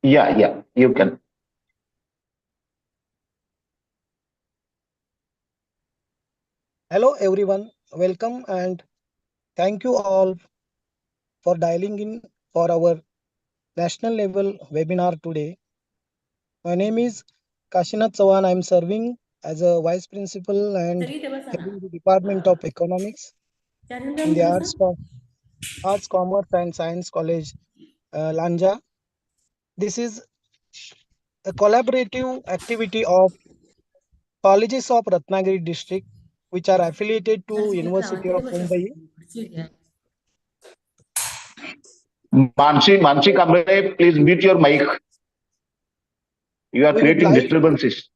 Yeah, you can. Hello everyone, welcome and thank you all for dialing in for our national level webinar today. My name is Kashinath Chavan. I am serving as a vice principal and heading the Department of Economics in the Arts, Commerce and Science College, Lanja. This is a collaborative activity of colleges of Ratnagiri district which are affiliated to University of Mumbai. Mansi Kamble, please mute your mic. You are We would creating like, disturbances.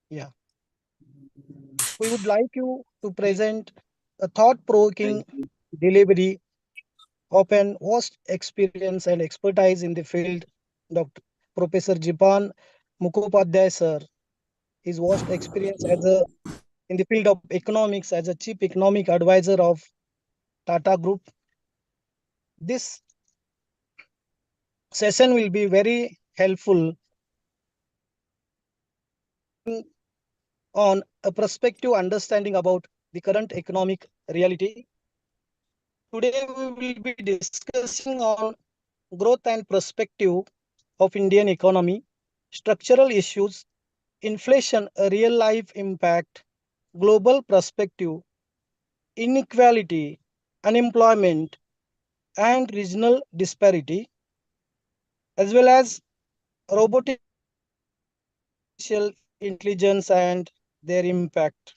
yeah, we would like you to present a thought-provoking delivery of an vast experience and expertise in the field. Dr. Professor Jipan Mukhopadhyay sir, his vast experience as a in the field of economics as a chief economic advisor of Tata Group. This session will be very helpful on a perspective understanding about the current economic reality. Today we will be discussing on growth and perspective of Indian economy, structural issues, inflation, a real life impact, global perspective, inequality, unemployment, and regional disparity, as well as robotic artificial intelligence and their impact.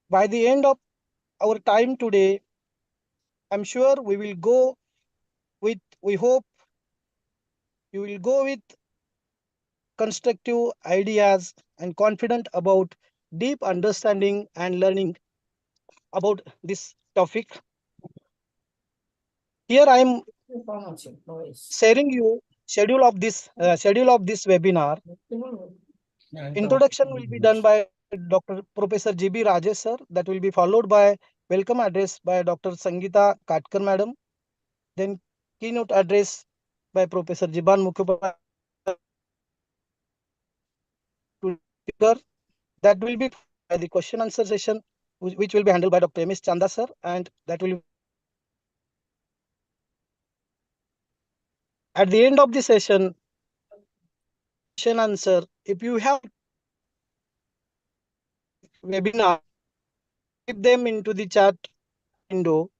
By the end of our time today, I'm sure we hope you will go with constructive ideas and confident about deep understanding and learning about this topic. Here I am sharing you schedule of this webinar. Introduction will be done by Dr. Professor GB Rajesh sir. That will be followed by welcome address by Dr. Sangeeta Katkar madam. Then keynote address by Professor Jiban Mukhopadhyay. That will be by the question answer session, which will be handled by Dr. MS Chanda sir, and that will at the end of the session, question answer. If you have webinar, type them into the chat window.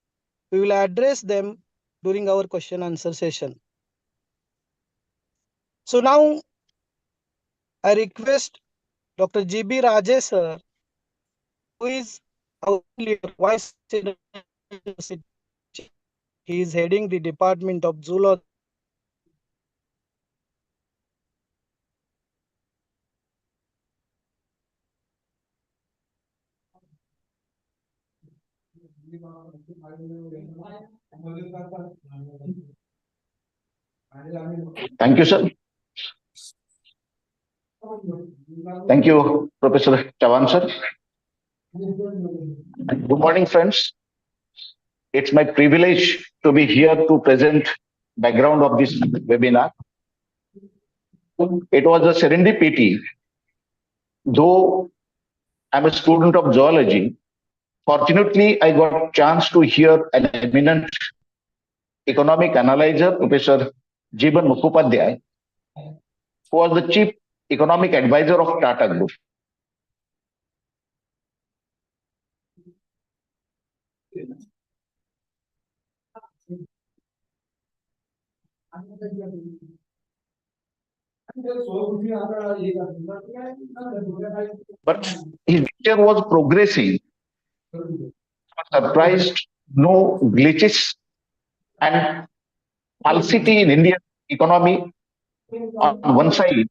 We will address them during our question answer session. So now I request Dr. GB Rajesh sir, who is our leader, vice president. He is heading the Department of Zoology. Thank you, sir. Thank you, Professor Chavan, sir. Good morning, friends. It's my privilege to be here to present background of this webinar. It was a serendipity. Though I'm a student of zoology, fortunately, I got a chance to hear an eminent economic analyzer, Professor Jiban Mukhopadhyay, who was the chief economic advisor of Tata Group. But his lecture was progressing, surprised, no glitches, and falsity in Indian economy on one side,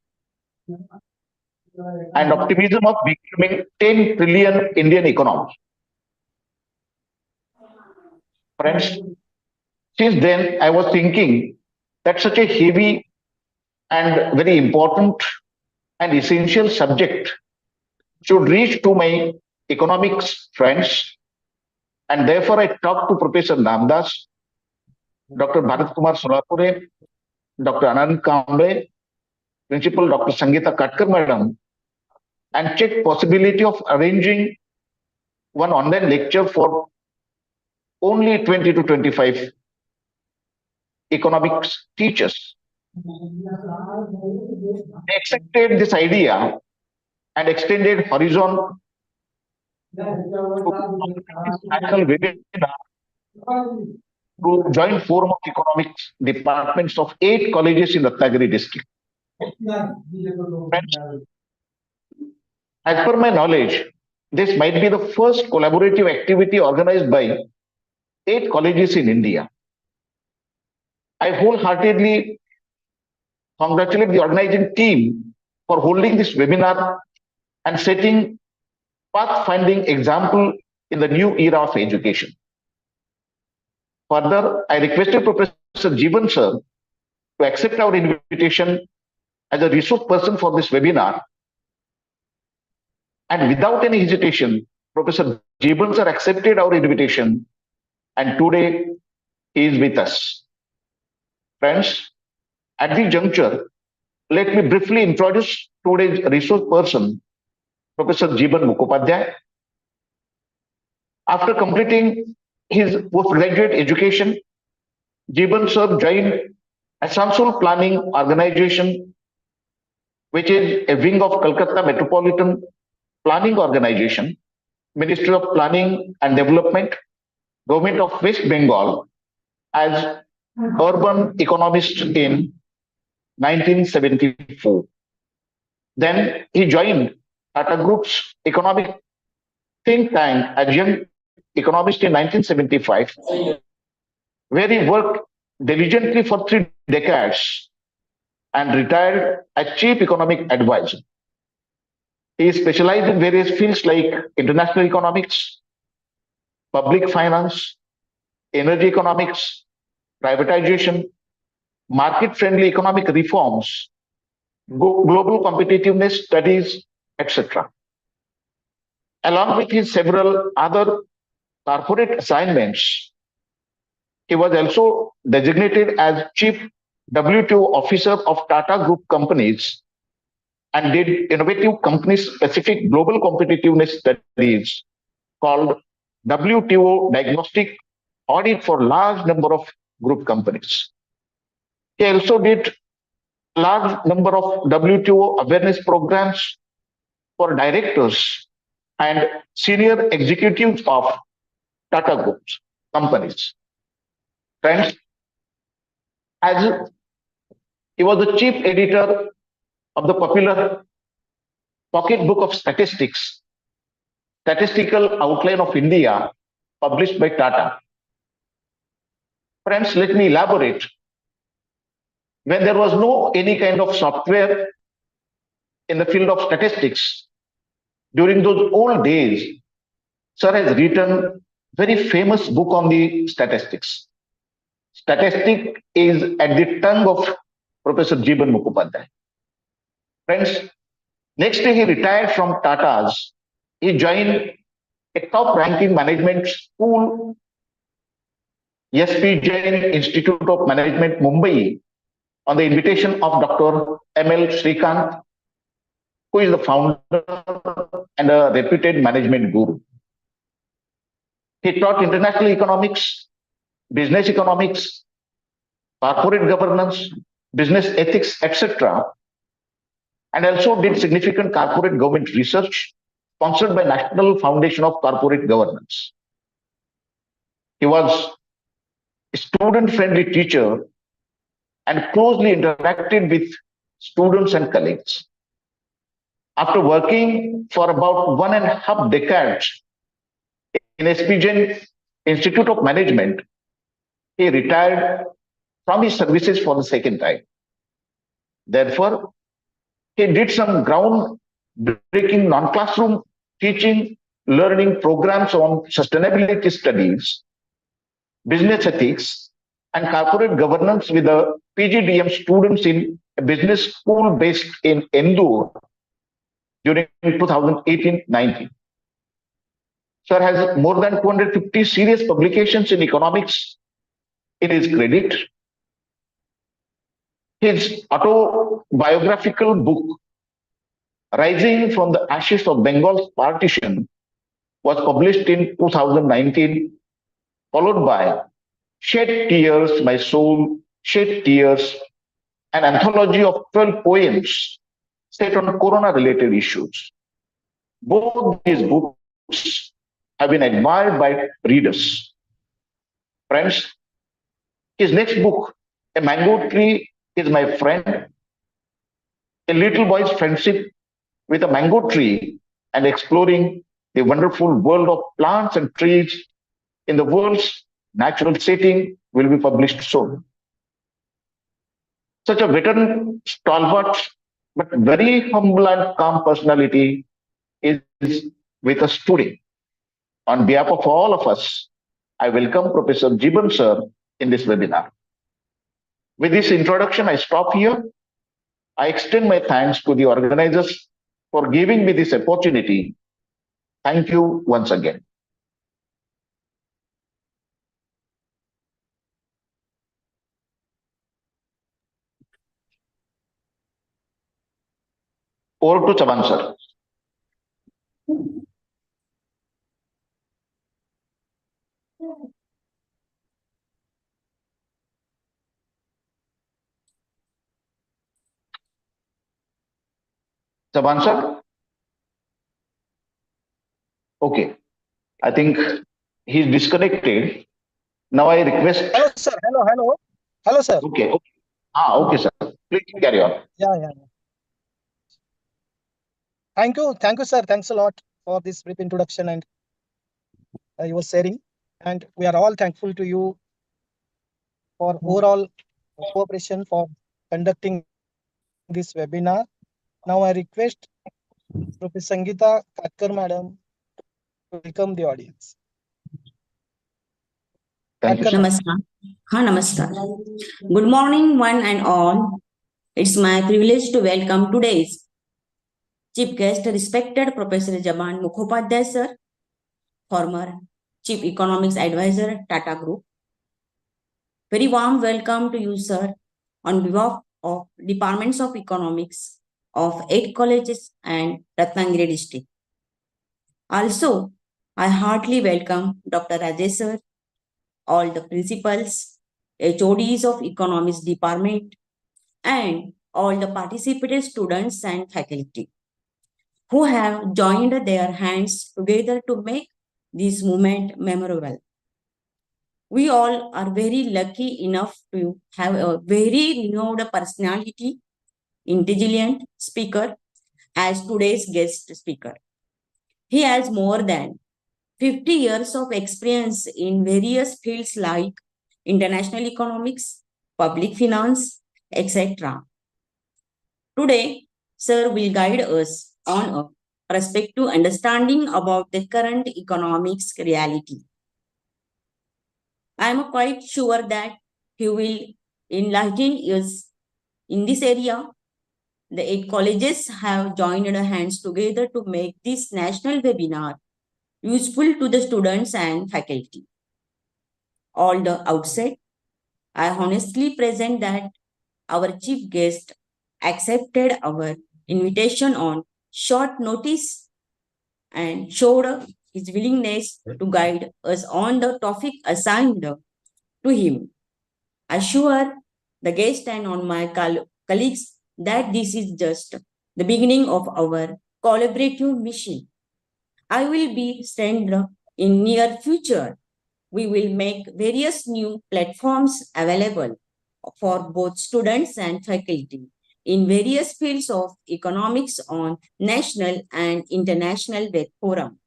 and optimism of becoming 10 trillion Indian economy. Friends, since then I was thinking that such a heavy and very important and essential subject should reach to my economics friends, and therefore I talked to Professor Namdas, Dr. Bharat Kumar Solapure, Dr. Anand Kamble, Principal Dr. Sangeeta Katkar Madam, and checked possibility of arranging one online lecture for only 20 to 25 economics teachers. They accepted this idea and extended horizon to this national webinar through joint forum of economics departments of 8 colleges in Ratnagiri district. Friends, as per my knowledge, this might be the first collaborative activity organized by 8 colleges in India. I wholeheartedly congratulate the organizing team for holding this webinar and setting pathfinding example in the new era of education. Further, I requested Professor Jeevan sir to accept our invitation as a resource person for this webinar. And without any hesitation, Professor Jeevan sir accepted our invitation and today he is with us. Friends, at this juncture, let me briefly introduce today's resource person, Professor Jeevan Mukhopadhyay. After completing his postgraduate education, Jeevan sir joined Asansol Planning Organization, which is a wing of Calcutta Metropolitan Planning Organization, Ministry of Planning and Development, Government of West Bengal, as urban economist in 1974. Then he joined Tata Group's economic think tank as young economist in 1975, where he worked diligently for 3 decades and retired as chief economic advisor. He is specialized in various fields like international economics, public finance, energy economics, privatization, market-friendly economic reforms, global competitiveness studies, etc. Along with his several other corporate assignments, he was also designated as Chief WTO Officer of Tata Group companies and did innovative company-specific global competitiveness studies called WTO Diagnostic Audit for large number of group companies. He also did large number of WTO awareness programs for directors and senior executives of Tata Group's companies. Friends, as he was the chief editor of the popular Pocket Book of Statistics, Statistical Outline of India, published by Tata. Friends, let me elaborate. When there was no any kind of software in the field of statistics, during those old days, Sir has written very famous book on the statistics. Statistic is at the tongue of Professor Jeevan Mukhopadhyay. Friends, next day he retired from Tata's. He joined a top-ranking management school, SP Jain Institute of Management, Mumbai, on the invitation of Dr. M.L. Srikanth, who is the founder and a reputed management guru. He taught international economics, business economics, corporate governance, business ethics, etc., and also did significant corporate government research sponsored by National Foundation of Corporate Governance. He was a student-friendly teacher and closely interacted with students and colleagues. After working for about 1.5 decades in SP Jain Institute of Management, he retired from his services for the second time. Therefore, he did some ground-breaking non-classroom teaching, learning programs on sustainability studies, business ethics, and corporate governance with the PGDM students in a business school based in Endur during 2018-19. Sir has more than 250 serious publications in economics in his credit. His autobiographical book, Rising from the Ashes of Bengal's Partition, was published in 2019, followed by Shed Tears, My Soul, Shed Tears, an anthology of 12 poems set on corona-related issues. Both these books have been admired by readers. Friends, his next book, A Mango Tree is My Friend, a little boy's friendship with a mango tree and exploring the wonderful world of plants and trees in the world's natural setting, will be published soon. Such a veteran, stalwart, but very humble and calm personality is with us today. On behalf of all of us, I welcome Professor Jiban sir in this webinar. With this introduction, I stop here. I extend my thanks to the organizers for giving me this opportunity. Thank you once again. Over to Chavan sir. Chavan sir? Okay. I think he's disconnected. Now I request. Hello, sir. Hello. Hello, sir. Okay. Okay, sir. Please carry on. Yeah. Thank you, sir. Thanks a lot for this brief introduction and your sharing. And we are all thankful to you for overall cooperation for conducting this webinar. Now I request Professor Sangeeta Katkar madam to welcome the audience. Thank you. Namaskar. Namaskar. Good morning, one and all. It's my privilege to welcome today's chief guest, respected Professor Jaban Mukhopadhyay sir, former Chief Economics Advisor, Tata Group. Very warm welcome to you, sir, on behalf of Departments of Economics of 8 colleges and Ratnagiri district. Also, I heartily welcome Dr. Rajesh sir, all the principals, HODs of Economics Department, and all the participated students and faculty who have joined their hands together to make this moment memorable. We all are very lucky enough to have a very renowned personality, intelligent speaker as today's guest speaker. He has more than 50 years of experience in various fields like international economics, public finance, etc. Today, sir will guide us on a perspective understanding about the current economics reality. I am quite sure that he will enlighten us in this area. The 8 colleges have joined their hands together to make this national webinar useful to the students and faculty. All the outset, I honestly present that our chief guest accepted our invitation on short notice and showed his willingness to guide us on the topic assigned to him. I assure the guest and on my colleagues that this is just the beginning of our collaborative mission. I will be sent in near future. We will make various new platforms available for both students and faculty in various fields of economics on national and international web forum.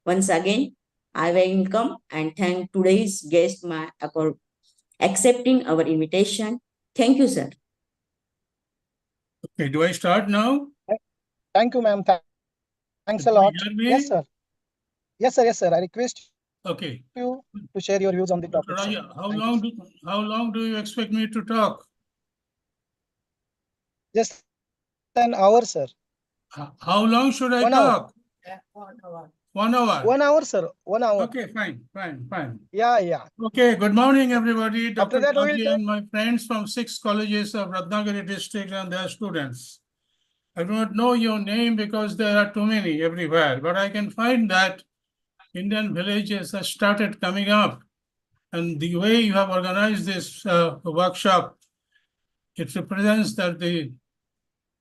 Once again, I welcome and thank today's guest for accepting our invitation. Thank you, sir. Okay, do I start now? Thank you, ma'am. Thanks a lot. Yes, sir. Yes, sir. I request you to share your views on the topic. Raja, how long do you expect me to talk? Just an hour, sir. How long should I talk? 1 hour. 1 hour, sir. 1 hour. Okay, fine. Yeah. Okay, good morning, everybody. After Dr. that, we will Kaji take- and my friends from 6 colleges of Ratnagiri district and their students. I do not know your name because there are too many everywhere, but I can find that Indian villages have started coming up. And the way you have organized this workshop, it represents that the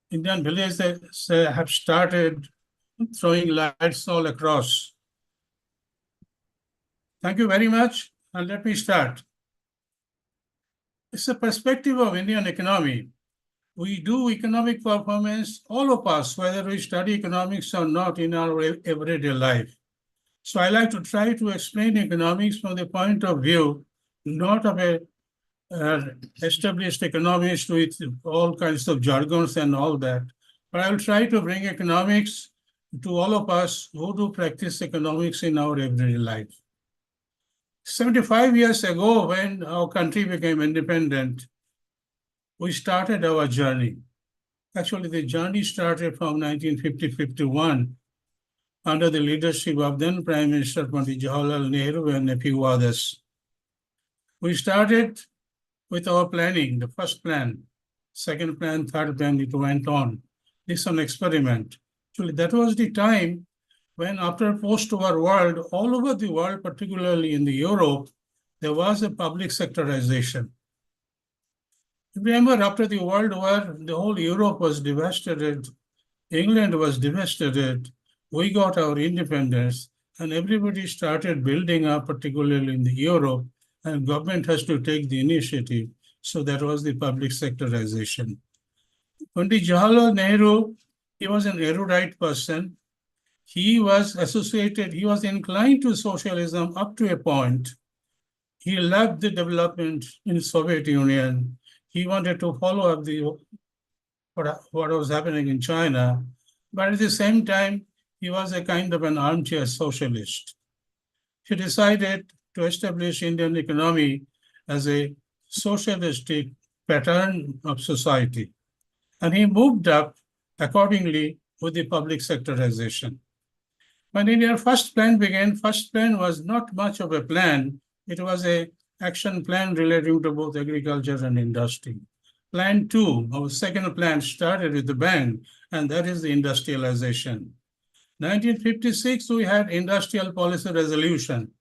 Indian villages have started throwing lights all across. Thank you very much, and let me start. It's a perspective of Indian economy. We do economic performance, all of us, whether we study economics or not, in our everyday life. So I like to try to explain economics from the point of view, not of a established economist with all kinds of jargons and all that, but I will try to bring economics to all of us who do practice economics in our everyday life. 75 years ago, when our country became independent, we started our journey. Actually, the journey started from 1950-51 under the leadership of then Prime Minister Pandit Jawaharlal Nehru and a few others. We started with our planning, the first plan, second plan, third plan, it went on. This is an experiment. Actually, that was the time when after post-war world, all over the world, particularly in the Europe, there was a public sectorization. Remember, after the World War, the whole Europe was devastated. England was devastated. We got our independence, and everybody started building up, particularly in the Europe, and government has to take the initiative. So that was the public sectorization. Pandit Jawaharlal Nehru, he was an erudite person. He was associated, he was inclined to socialism up to a point. He loved the development in Soviet Union. He wanted to follow up what was happening in China, but at the same time, he was a kind of an armchair socialist. He decided to establish Indian economy as a socialistic pattern of society. And he moved up accordingly with the public sectorization. When India's first plan began, first plan was not much of a plan. It was an action plan relating to both agriculture and industry. Plan 2, our second plan, started with the bang, and that is the industrialization. 1956, we had industrial policy resolution.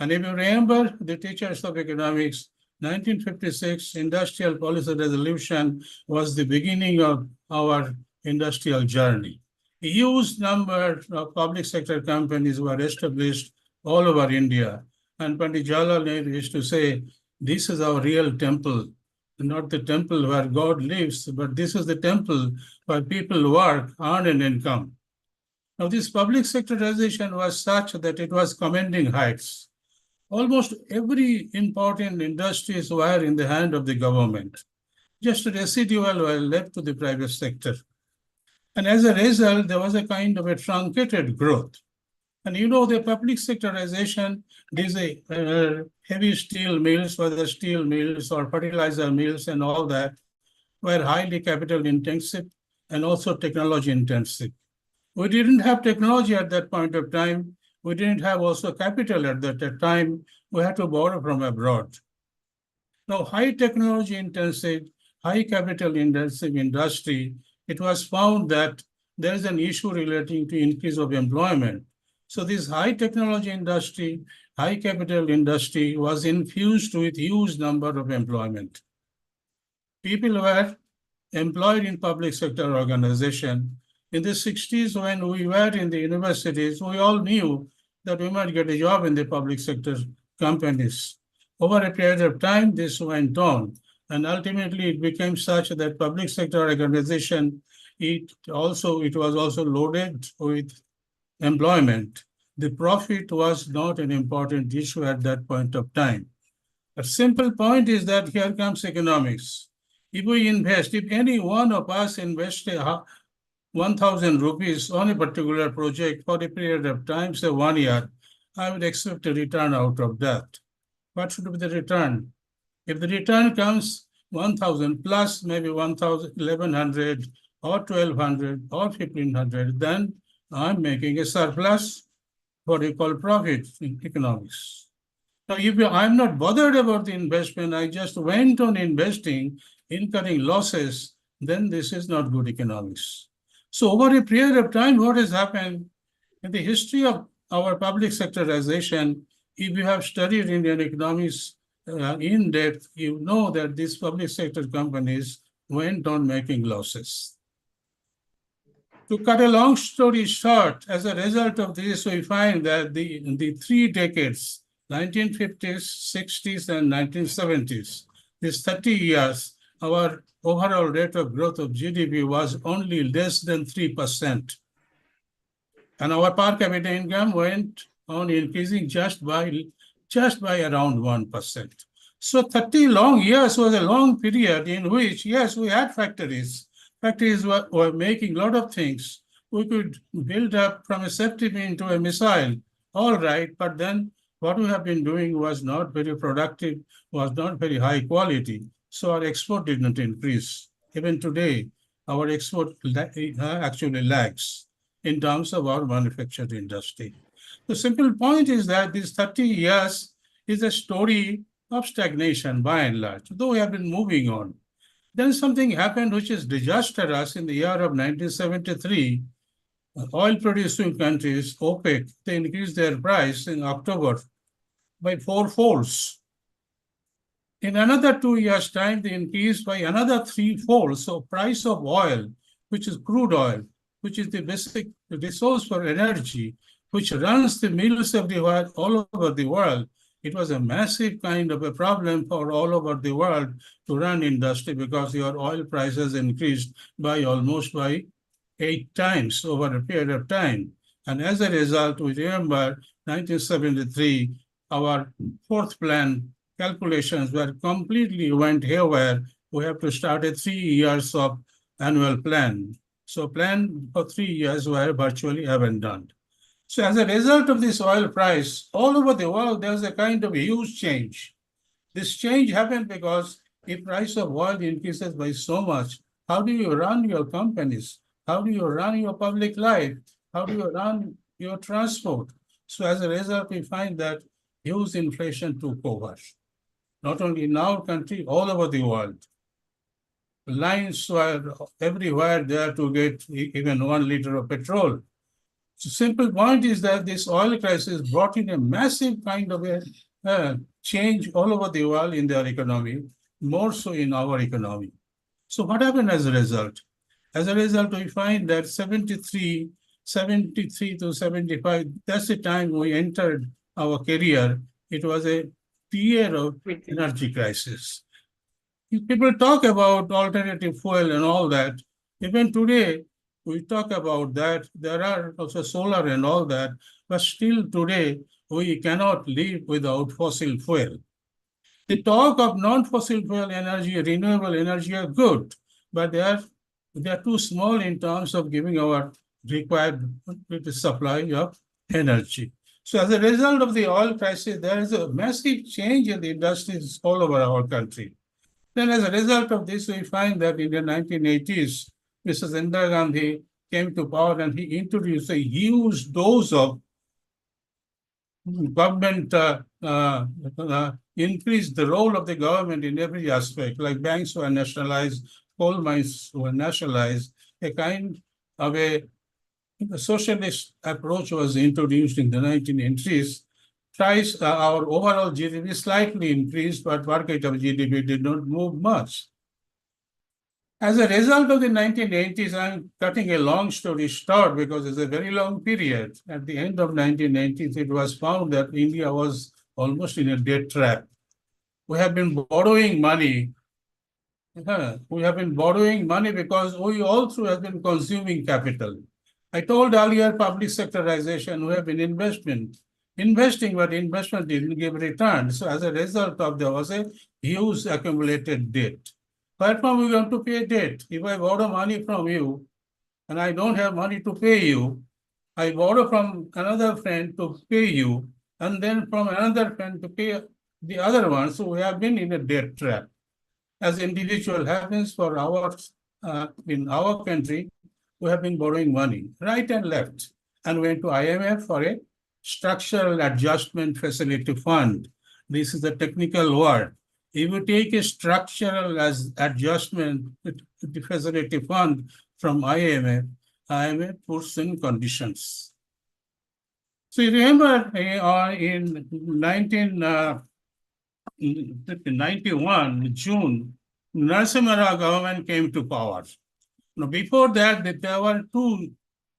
And if you remember the teachers of economics, 1956 industrial policy resolution was the beginning of our industrial journey. A huge number of public sector companies were established all over India. And Pandit Jawaharlal Nehru used to say, this is our real temple, not the temple where God lives, but this is the temple where people work, earn an income. Now, this public sectorization was such that it was commanding heights. Almost every important industries were in the hand of the government. Just residual were left to the private sector. And as a result, there was a kind of a truncated growth. And you know, the public sectorization, these heavy steel mills, whether steel mills or fertilizer mills and all that, were highly capital intensive and also technology intensive. We didn't have technology at that point of time. We didn't have also capital at that time. We had to borrow from abroad. Now, high technology intensive, high capital intensive industry, it was found that there is an issue relating to increase of employment. So this high technology industry, high capital industry was infused with huge number of employment. People were employed in public sector organization. In the 60s, when we were in the universities, we all knew that we might get a job in the public sector companies. Over a period of time, this went on. And ultimately, it became such that public sector organization, it was also loaded with employment. The profit was not an important issue at that point of time. A simple point is that here comes economics. If we invest, if any one of us invest 1,000 rupees on a particular project for a period of time, say 1 year, I would expect a return out of that. What should be the return? If the return comes 1,000 plus maybe 1,100 or 1,200 or 1,500, then I'm making a surplus. what you call profit in economics. Now, if I'm not bothered about the investment, I just went on investing, incurring losses, then this is not good economics. So over a period of time, what has happened in the history of our public sectorization, if you have studied Indian economics in depth, you know that these public sector companies went on making losses. To cut a long story short, as a result of this, we find that the 3 decades, 1950s, 60s, and 1970s, these 30 years, our overall rate of growth of GDP was only less than 3%. And our per capita income went on increasing just by around 1%. So 30 long years was a long period in which, yes, we had factories. Factories were making a lot of things. We could build up from a safety pin to a missile, all right, but then what we have been doing was not very productive, was not very high quality. So our export did not increase. Even today, our export actually lags in terms of our manufacturing industry. The simple point is that these 30 years is a story of stagnation by and large, though we have been moving on. Then something happened which is disastrous in the year of 1973. Oil-producing countries, OPEC, they increased their price in October by 4 folds. In another 2 years' time, they increased by another 3 folds. So price of oil, which is crude oil, which is the basic resource for energy, which runs the mills of the world all over the world. It was a massive kind of a problem for all over the world to run industry because your oil prices increased by almost 8 times over a period of time. And as a result, we remember 1973, our 4th plan calculations were completely went haywire. We have to start a 3 years of annual plan. So plan for 3 years were virtually abandoned. So as a result of this oil price, all over the world, there's a kind of huge change. This change happened because if price of oil increases by so much, how do you run your companies? How do you run your public life? How do you run your transport? So as a result, we find that huge inflation took over. Not only in our country, all over the world. Lines were everywhere there to get even 1 liter of petrol. So simple point is that this oil crisis brought in a massive kind of a change all over the world in their economy, more so in our economy. So what happened as a result? As a result, we find that 73 to 75, that's the time we entered our career. It was a year of energy crisis. People talk about alternative fuel and all that. Even today, we talk about that. There are also solar and all that, but still today, we cannot live without fossil fuel. The talk of non-fossil fuel energy, renewable energy are good, but they are too small in terms of giving our required supply of energy. So as a result of the oil crisis, there is a massive change in the industries all over our country. Then as a result of this, we find that in the 1980s, Mrs. Indira Gandhi came to power and he introduced a huge dose of government, increased the role of the government in every aspect, like banks were nationalized, coal mines were nationalized, a kind of a socialist approach was introduced in the 1980s. Our overall GDP slightly increased, but per capita GDP did not move much. As a result of the 1980s, I'm cutting a long story short because it's a very long period. At the end of 1980s, it was found that India was almost in a debt trap. We have been borrowing money. We have been borrowing money because we also have been consuming capital. I told earlier public sectorization, we have been investing, but investment didn't give return. So as a result of there was a huge accumulated debt. Where from we want to pay debt? If I borrow money from you and I don't have money to pay you, I borrow from another friend to pay you, and then from another friend to pay the other one. So we have been in a debt trap. As individual happens for in our country, we have been borrowing money right and left, and went to IMF for a Structural Adjustment Facility Fund. This is the technical word. If you take a structural adjustment facility fund from IMF, IMF puts in conditions. So you remember in 1991, June, Narasimha Rao government came to power. Now, before that, there were two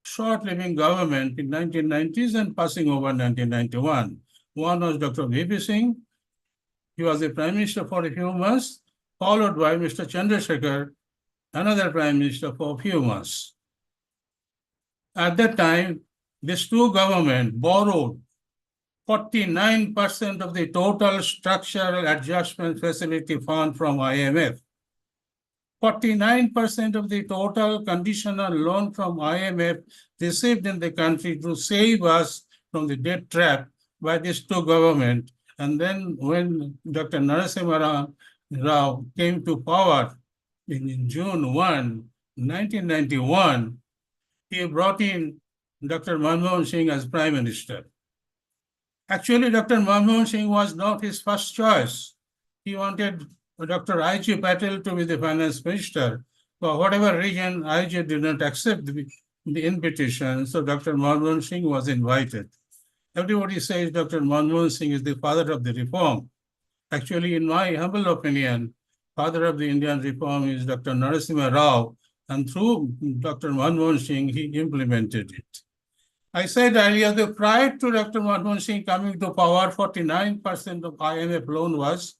short-living government in 1990s and passing over 1991. One was Dr. V.P. Singh. He was the Prime Minister for a few months, followed by Mr. Chandrasekhar, another Prime Minister for a few months. At that time, these two governments borrowed 49% of the total Structural Adjustment Facility Fund from IMF. 49% of the total conditional loan from IMF received in the country to save us from the debt trap by these two governments. And then when Dr. Narasimha Rao came to power in June 1, 1991, he brought in Dr. Manmohan Singh as Prime Minister. Actually, Dr. Manmohan Singh was not his first choice. He wanted Dr. I.G. Patel to be the finance minister. For whatever reason, I.G. did not accept the invitation, so Dr. Manmohan Singh was invited. Everybody says Dr. Manmohan Singh is the father of the reform. Actually, in my humble opinion, father of the Indian reform is Dr. Narasimha Rao, and through Dr. Manmohan Singh, he implemented it. I said earlier that prior to Dr. Manmohan Singh coming to power, 49% of IMF loan was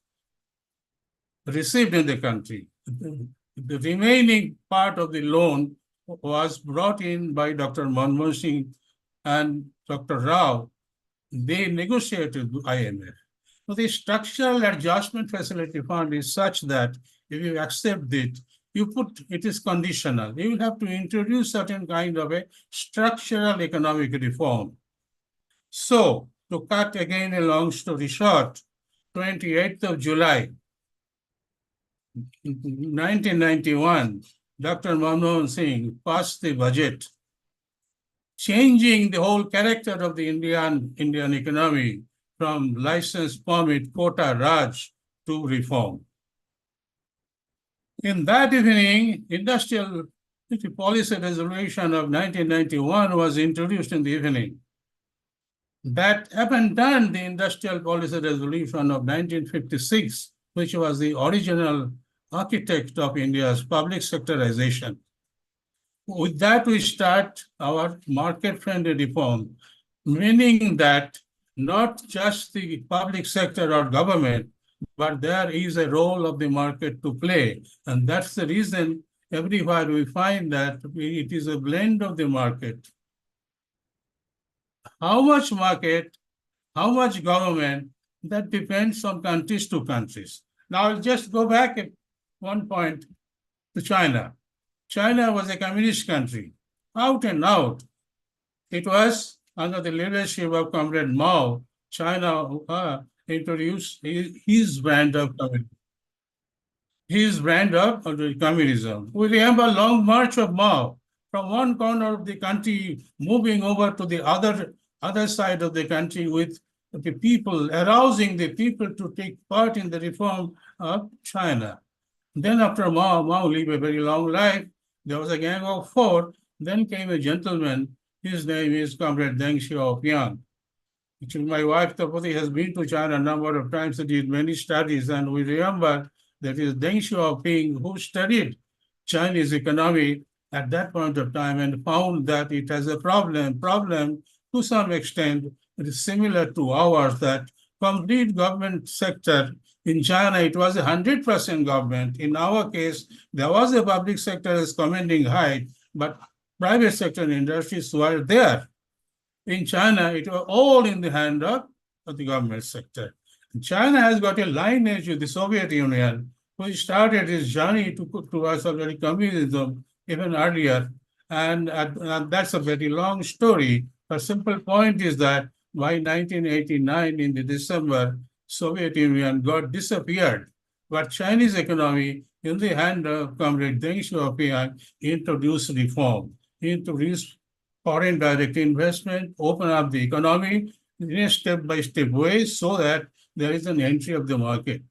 received in the country. The remaining part of the loan was brought in by Dr. Manmohan Singh and Dr. Rao. They negotiated with IMF. So the Structural Adjustment Facility Fund is such that if you accept it, it is conditional. You will have to introduce certain kind of a structural economic reform. So, to cut again a long story short, 28th of July, 1991, Dr. Manmohan Singh passed the budget, changing the whole character of the Indian economy from license permit quota Raj to reform. In that evening, Industrial Policy Resolution of 1991 was introduced in the evening. That abandoned the Industrial Policy Resolution of 1956, which was the original architect of India's public sectorization. With that, we start our market-friendly reform, meaning that not just the public sector or government, but there is a role of the market to play. And that's the reason everywhere we find that it is a blend of the market. How much market, how much government, that depends on countries to countries. Now I'll just go back at one point to China. China was a communist country, out and out. It was under the leadership of Comrade Mao. China introduced his brand of communism. We remember a long march of Mao from one corner of the country, moving over to the other side of the country with the people, arousing the people to take part in the reform of China. Then after Mao lived a very long life, there was a gang of four. Then came a gentleman. His name is Comrade Deng Xiaoping. Actually, my wife, Tapati, has been to China a number of times and did many studies, and we remember that it is Deng Xiaoping who studied Chinese economy at that point of time and found that it has a problem to some extent. It is similar to ours, that complete government sector. In China, it was 100% government. In our case, there was a public sector as commanding height, but private sector industries were there. In China, it was all in the hand of the government sector. China has got a lineage with the Soviet Union, which started its journey towards communism even earlier. And that's a very long story. The simple point is that by 1989, in the December, Soviet Union got disappeared. But Chinese economy, in the hand of Comrade Deng Xiaoping, introduced reform, introduced foreign direct investment, open up the economy in a step-by-step way so that there is an entry of the market.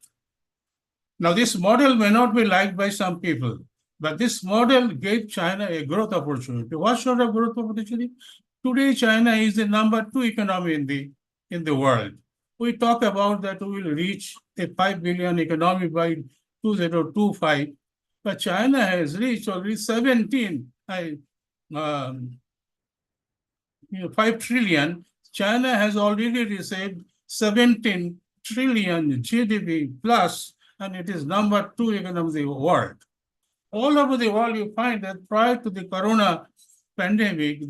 Now, this model may not be liked by some people, but this model gave China a growth opportunity. What sort of growth opportunity? Today, China is the number 2 economy in the world. We talk about that we will reach a 5 billion economy by 2025, but China has reached already 5 trillion. China has already received 17 trillion GDP plus, and it is number 2 economy of the world. All over the world, you find that prior to the corona pandemic,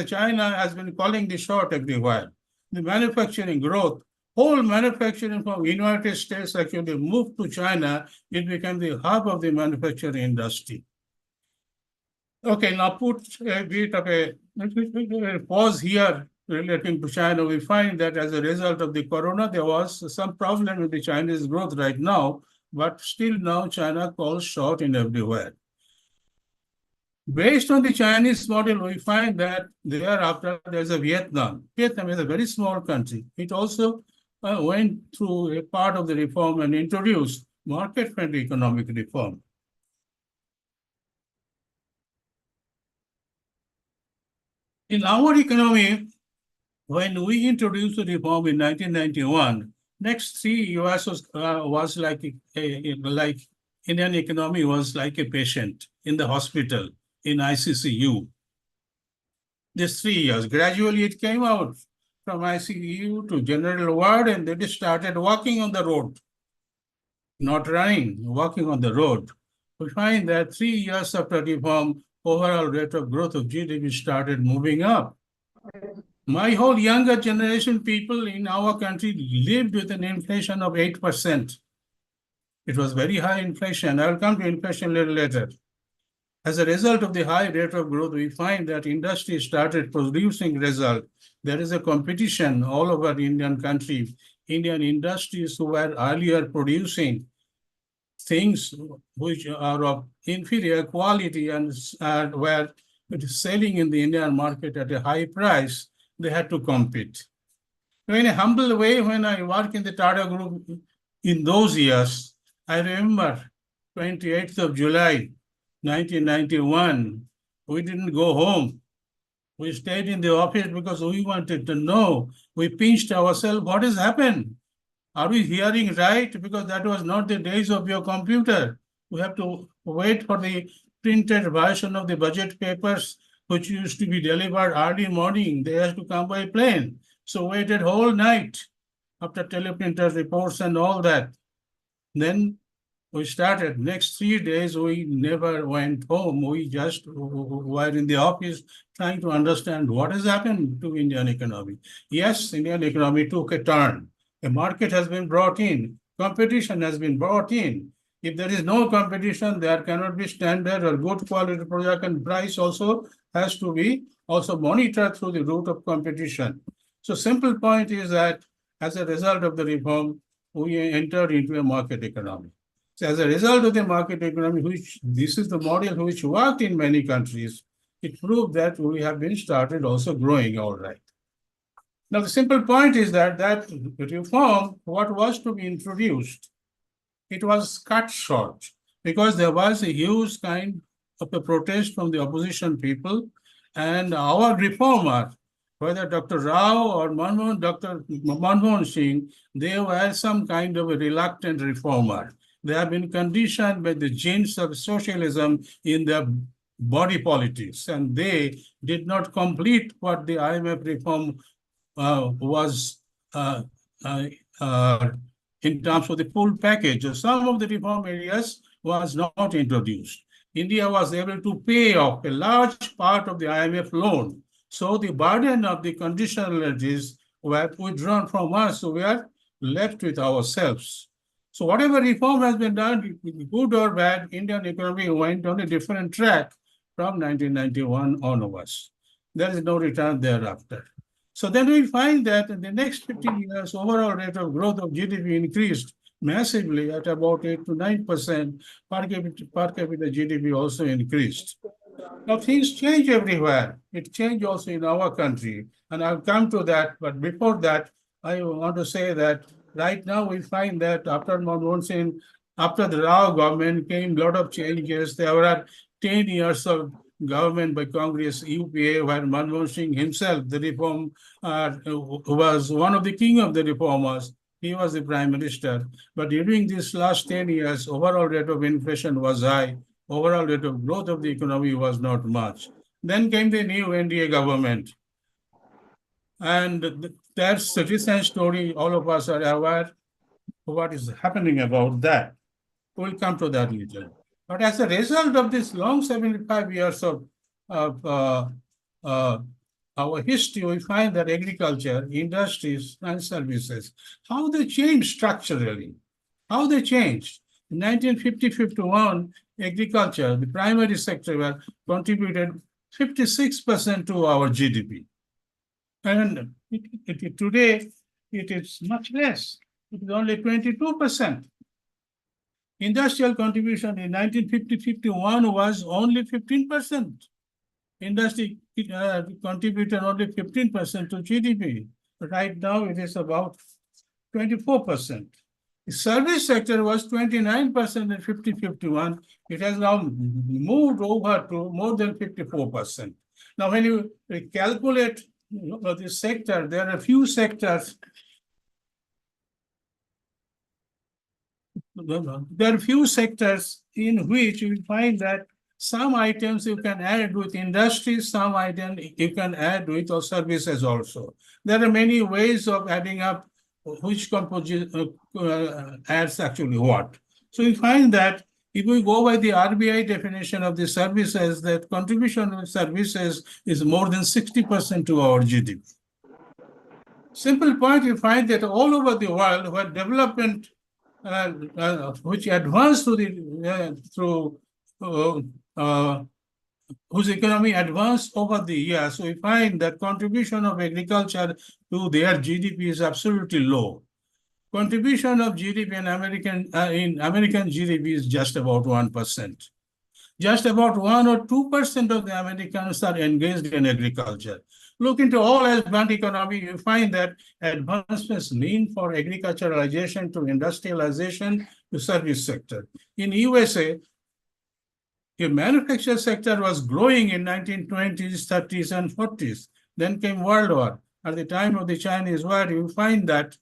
China has been calling the shot everywhere. The manufacturing growth, whole manufacturing from United States actually moved to China. It became the hub of the manufacturing industry. Okay, now put a bit of a pause here relating to China. We find that as a result of the corona, there was some problem with the Chinese growth right now, but still now China calls short in everywhere. Based on the Chinese model, we find that thereafter there's a Vietnam. Vietnam is a very small country. It also went through a part of the reform and introduced market-friendly economic reform. In our economy, when we introduced the reform in 1991, next 3 years was like Indian economy was like a patient in the hospital, in ICCU. These 3 years, gradually it came out from ICCU to general ward, and then it started walking on the road, not running, walking on the road. We find that 3 years after reform, overall rate of growth of GDP started moving up. My whole younger generation people in our country lived with an inflation of 8%. It was very high inflation. I will come to inflation a little later. As a result of the high rate of growth, we find that industry started producing result. There is a competition all over the Indian country. Indian industries who were earlier producing things which are of inferior quality and were selling in the Indian market at a high price, they had to compete. So in a humble way, when I worked in the Tata Group in those years, I remember 28th of July, 1991, we didn't go home. We stayed in the office because we wanted to know. We pinched ourselves, what has happened? Are we hearing right? Because that was not the days of your computer. We have to wait for the printed version of the budget papers, which used to be delivered early morning. They had to come by plane. So waited whole night after teleprinter reports and all that. Then we started. Next 3 days, we never went home. We just were in the office trying to understand what has happened to Indian economy. Yes, Indian economy took a turn. A market has been brought in. Competition has been brought in. If there is no competition, there cannot be standard or good quality product, and price also has to be also monitored through the route of competition. So simple point is that as a result of the reform, we entered into a market economy. So as a result of the market economy, which this is the model which worked in many countries, it proved that we have been started also growing all right. Now, the simple point is that reform, what was to be introduced, it was cut short because there was a huge kind of a protest from the opposition people, and our reformer, whether Dr. Rao or Dr. Manmohan Singh, they were some kind of a reluctant reformer. They have been conditioned by the genes of socialism in their body politics, and they did not complete what the IMF reform was in terms of the full package. Some of the reform areas was not introduced. India was able to pay off a large part of the IMF loan. So the burden of the conditionalities were withdrawn from us, so we are left with ourselves. So whatever reform has been done, good or bad, Indian economy went on a different track from 1991 onwards. There is no return thereafter. So then we find that in the next 15 years, overall rate of growth of GDP increased massively at about 8 to 9%. Per capita GDP also increased. Now things change everywhere. It changed also in our country, and I'll come to that. But before that, I want to say that right now we find that after Manmohan Singh, after the Rao government came a lot of changes. There were 10 years of government by Congress, UPA, where Manmohan Singh himself, the reform, was one of the king of the reformers. He was the prime minister. But during these last 10 years, overall rate of inflation was high. Overall rate of growth of the economy was not much. Then came the new NDA government. And that's the recent story. All of us are aware of what is happening about that. We'll come to that later. But as a result of this long 75 years of our history, we find that agriculture, industries, and services, how they changed structurally, how they changed. In 1950-51, agriculture, the primary sector, contributed 56% to our GDP. And today, it is much less. It is only 22%. Industrial contribution in 1950-51 was only 15%. Industry contributed only 15% to GDP. Right now, it is about 24%. The service sector was 29% in 50-51. It has now moved over to more than 54%. Now, when you calculate this sector, there are a few sectors. There are few sectors in which you will find that some items you can add with industry, some items you can add with services also. There are many ways of adding up which composition adds actually what. So we find that if we go by the RBI definition of the services, that contribution of services is more than 60% to our GDP. Simple point, you find that all over the world where development which advanced to whose economy advanced over the years, so we find that contribution of agriculture to their GDP is absolutely low. Contribution of GDP in American GDP is just about 1%. Just about 1 or 2% of the Americans are engaged in agriculture. Look into all advanced economy, you find that advancements lean for agriculturalization to industrialization to service sector. In USA, the manufacturing sector was growing in 1920s, 30s, and 40s. Then came World War. At the time of the Chinese War, you find that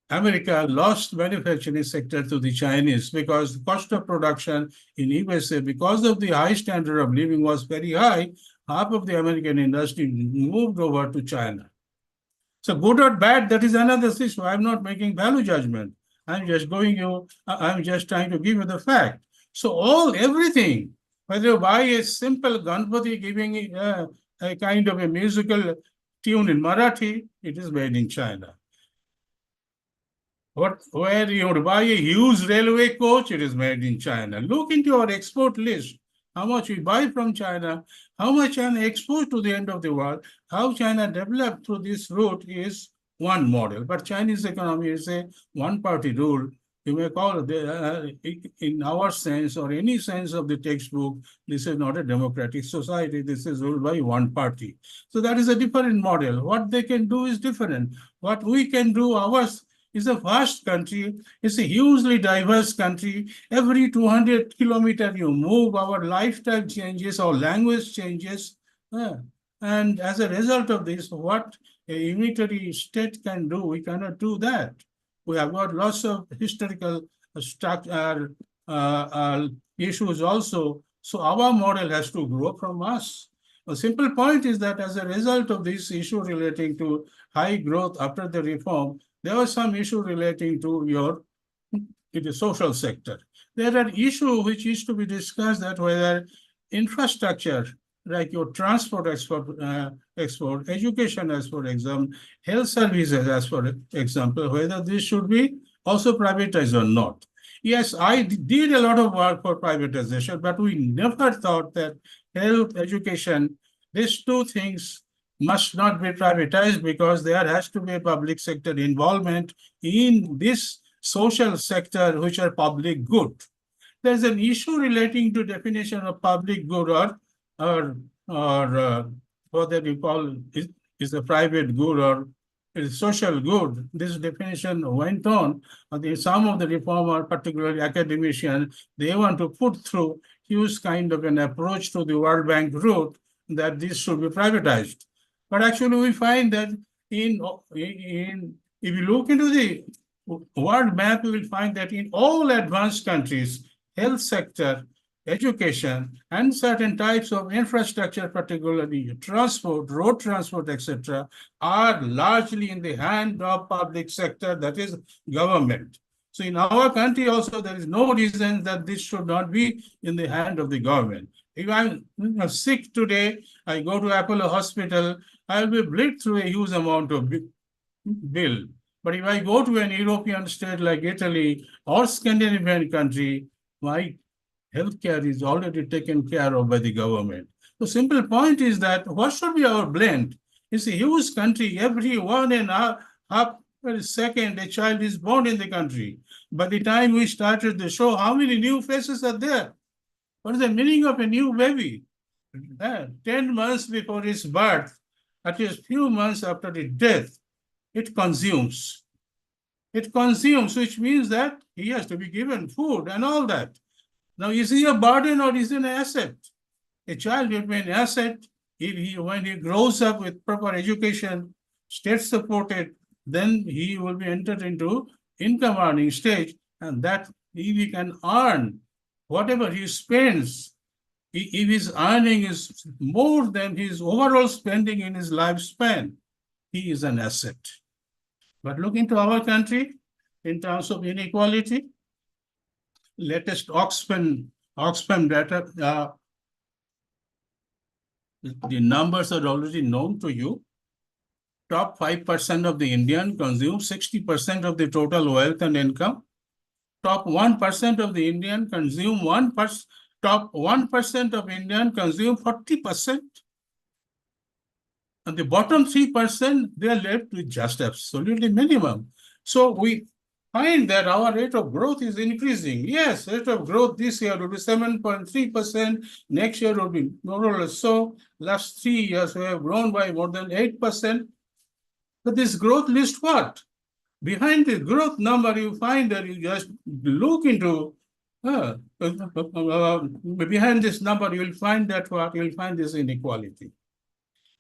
America lost manufacturing sector to the Chinese because the cost of production in USA, because of the high standard of living was very high, half of the American industry moved over to China. So good or bad, that is another issue. I'm not making value judgment. I'm just trying to give you the fact. So everything, whether you buy a simple Ganpati giving a kind of a musical tune in Marathi, it is made in China. Where you would buy a huge railway coach, it is made in China. Look into our export list. How much we buy from China, how much China exports to the end of the world, how China developed through this route is one model. But Chinese economy is a one-party rule. You may call it, in our sense or any sense of the textbook, this is not a democratic society. This is ruled by one party. So that is a different model. What they can do is different. What we can do, ours is a vast country. It's a hugely diverse country. Every 200 kilometers you move, our lifestyle changes, our language changes. And as a result of this, what a unitary state can do, we cannot do that. We have got lots of historical issues also. So our model has to grow from us. A simple point is that as a result of this issue relating to high growth after the reform, there was some issue relating to the social sector. There are issues which is to be discussed that whether infrastructure, like your transport export, education as for example, health services as for example, whether this should be also privatized or not. Yes, I did a lot of work for privatization, but we never thought that health, education, these two things must not be privatized because there has to be a public sector involvement in this social sector, which are public good. there's an issue relating to definition of public good or what that you call is a private good or is social good. This definition went on. Some of the reformer, particularly academicians, they want to put through huge kind of an approach to the World Bank route that this should be privatized. But actually, we find that if you look into the world map, you will find that in all advanced countries, health sector, education, and certain types of infrastructure, particularly transport, road transport, etc., are largely in the hand of public sector, that is government. So in our country also, there is no reason that this should not be in the hand of the government. If I'm sick today, I go to Apollo Hospital, I will be bled through a huge amount of bill. But if I go to an European state like Italy or Scandinavian country, my healthcare is already taken care of by the government. The simple point is that what should be our blend? It's a huge country. Every 1.5 second, a child is born in the country. By the time we started the show, how many new faces are there? What is the meaning of a new baby? 10 months before its birth, at least few months after its death, it consumes. It consumes, which means that he has to be given food and all that. Now, is he a burden or is he an asset? A child will be an asset when he grows up with proper education, state supported, then he will be entered into income earning stage, and that if he can earn whatever he spends, if his earning is more than his overall spending in his lifespan, he is an asset. But look into our country in terms of inequality. Latest Oxfam data, the numbers are already known to you. Top 5% of the Indian consume 60% of the total wealth and income. Top 1% of the Indian consume top 1% of Indian consume 40%. And the bottom 3%, they are left with just absolutely minimum. So we find that our rate of growth is increasing. Yes, rate of growth this year will be 7.3%. Next year will be more or less so. Last 3 years, we have grown by more than 8%. But this growth list what? Behind the growth number, you find that you just look into, behind this number, you will find that what? You will find this inequality.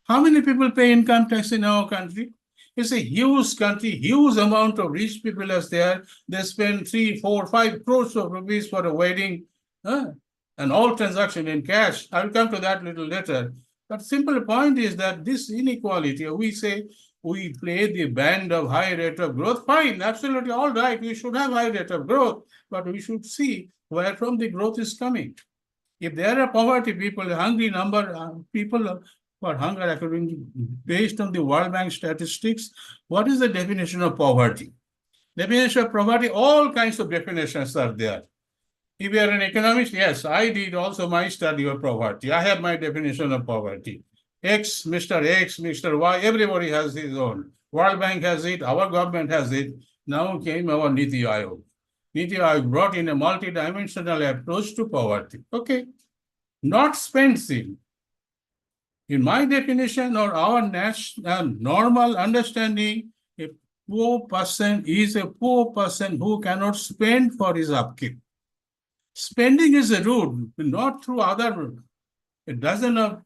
How many people pay income tax in our country? It's a huge country, huge amount of rich people are there. They spend 3, 4, 5 crores of rupees for a wedding, and all transaction in cash. I'll come to that a little later. But simple point is that this inequality, we say we play the band of high rate of growth. Fine, absolutely all right. We should have high rate of growth, but we should see where from the growth is coming. If there are poverty people, hungry number people for hunger, according based on the World Bank statistics, what is the definition of poverty? Definition of poverty, all kinds of definitions are there. If you are an economist, yes, I did also my study of poverty. I have my definition of poverty. X, Mr. Y, everybody has his own. World Bank has it, our government has it. Now came our Niti Aayog. Niti Aayog brought in a multidimensional approach to poverty. Okay, not spending. In my definition or our normal understanding, a poor person is a poor person who cannot spend for his upkeep. Spending is a rule, not through a dozen of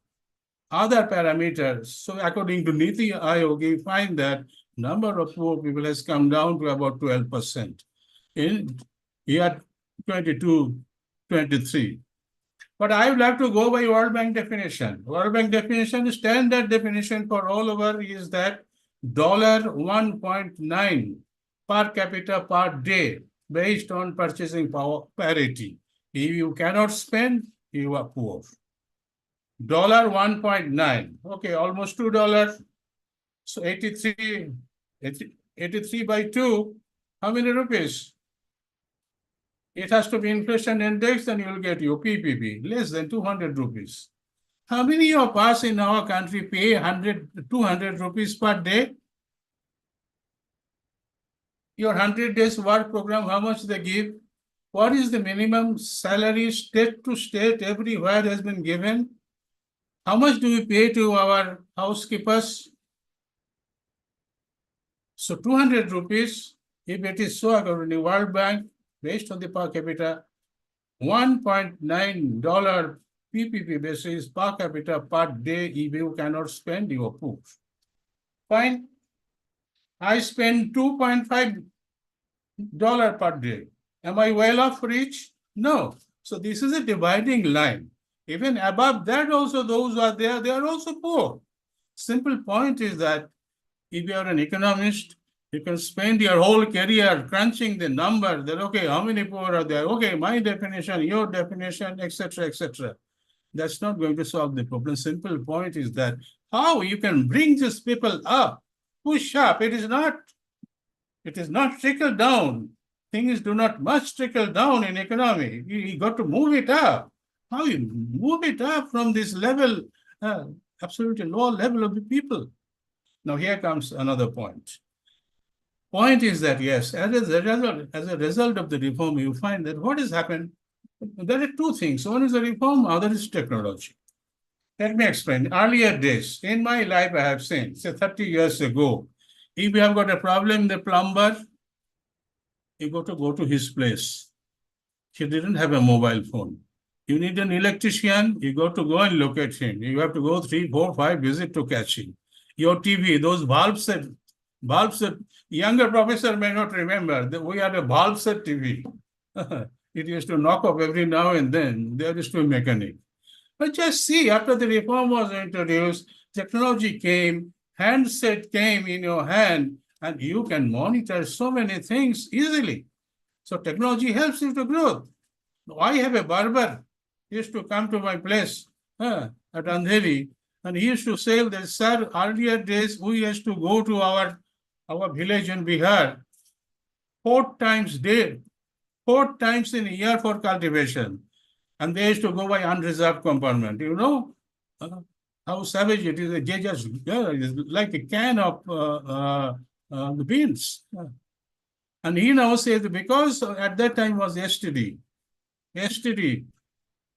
other parameters. So according to Niti Aayog, we find that number of poor people has come down to about 12% in year 22-23. But I would like to go by World Bank definition. World Bank definition, standard definition for all over is that $1.9 per capita per day based on purchasing power parity. If you cannot spend, you are poor. $1.9, okay, almost $2. So 83 by 2, how many rupees? It has to be inflation index, and you will get your PPP, less than 200 rupees. How many of us in our country pay 200 rupees per day? Your 100 days work program, how much they give? What is the minimum salary state to state everywhere has been given? How much do we pay to our housekeepers? So 200 rupees, if it is so according to the World Bank, based on the per capita, $1.9 PPP basis per capita per day if you cannot spend your food. Fine. I spend $2.5 per day. Am I well off rich? No. So this is a dividing line. Even above that also those who are there, they are also poor. Simple point is that if you are an economist, you can spend your whole career crunching the number that, okay, how many poor are there? Okay, my definition, your definition, etc., etc. That's not going to solve the problem. Simple point is that how you can bring these people up, push up. It is not trickle down. Things do not much trickle down in economy. You got to move it up. How you move it up from this level, absolutely low level of the people. Now here comes another point. Point is that yes, as a result of the reform, you find that what has happened, there are two things. One is the reform, other is technology. Let me explain. Earlier days, in my life, I have seen, say 30 years ago, if you have got a problem, the plumber, you got to go to his place. He didn't have a mobile phone. You need an electrician, you got to go and locate him. You have to go 3, 4, 5 visits to catch him. Your TV, those bulbs that younger professor may not remember, that we had a bulb set TV. It used to knock off every now and then. There is no mechanic. But just see, after the reform was introduced, technology came, handset came in your hand, and you can monitor so many things easily. So technology helps you to grow. I have a barber. He used to come to my place at Andheri, and he used to say that, sir, earlier days we used to go to our village in Bihar 4 times in a year for cultivation. And they used to go by unreserved compartment. You know how savage it is. They just it's like a can of the beans. And he now says because at that time was STD.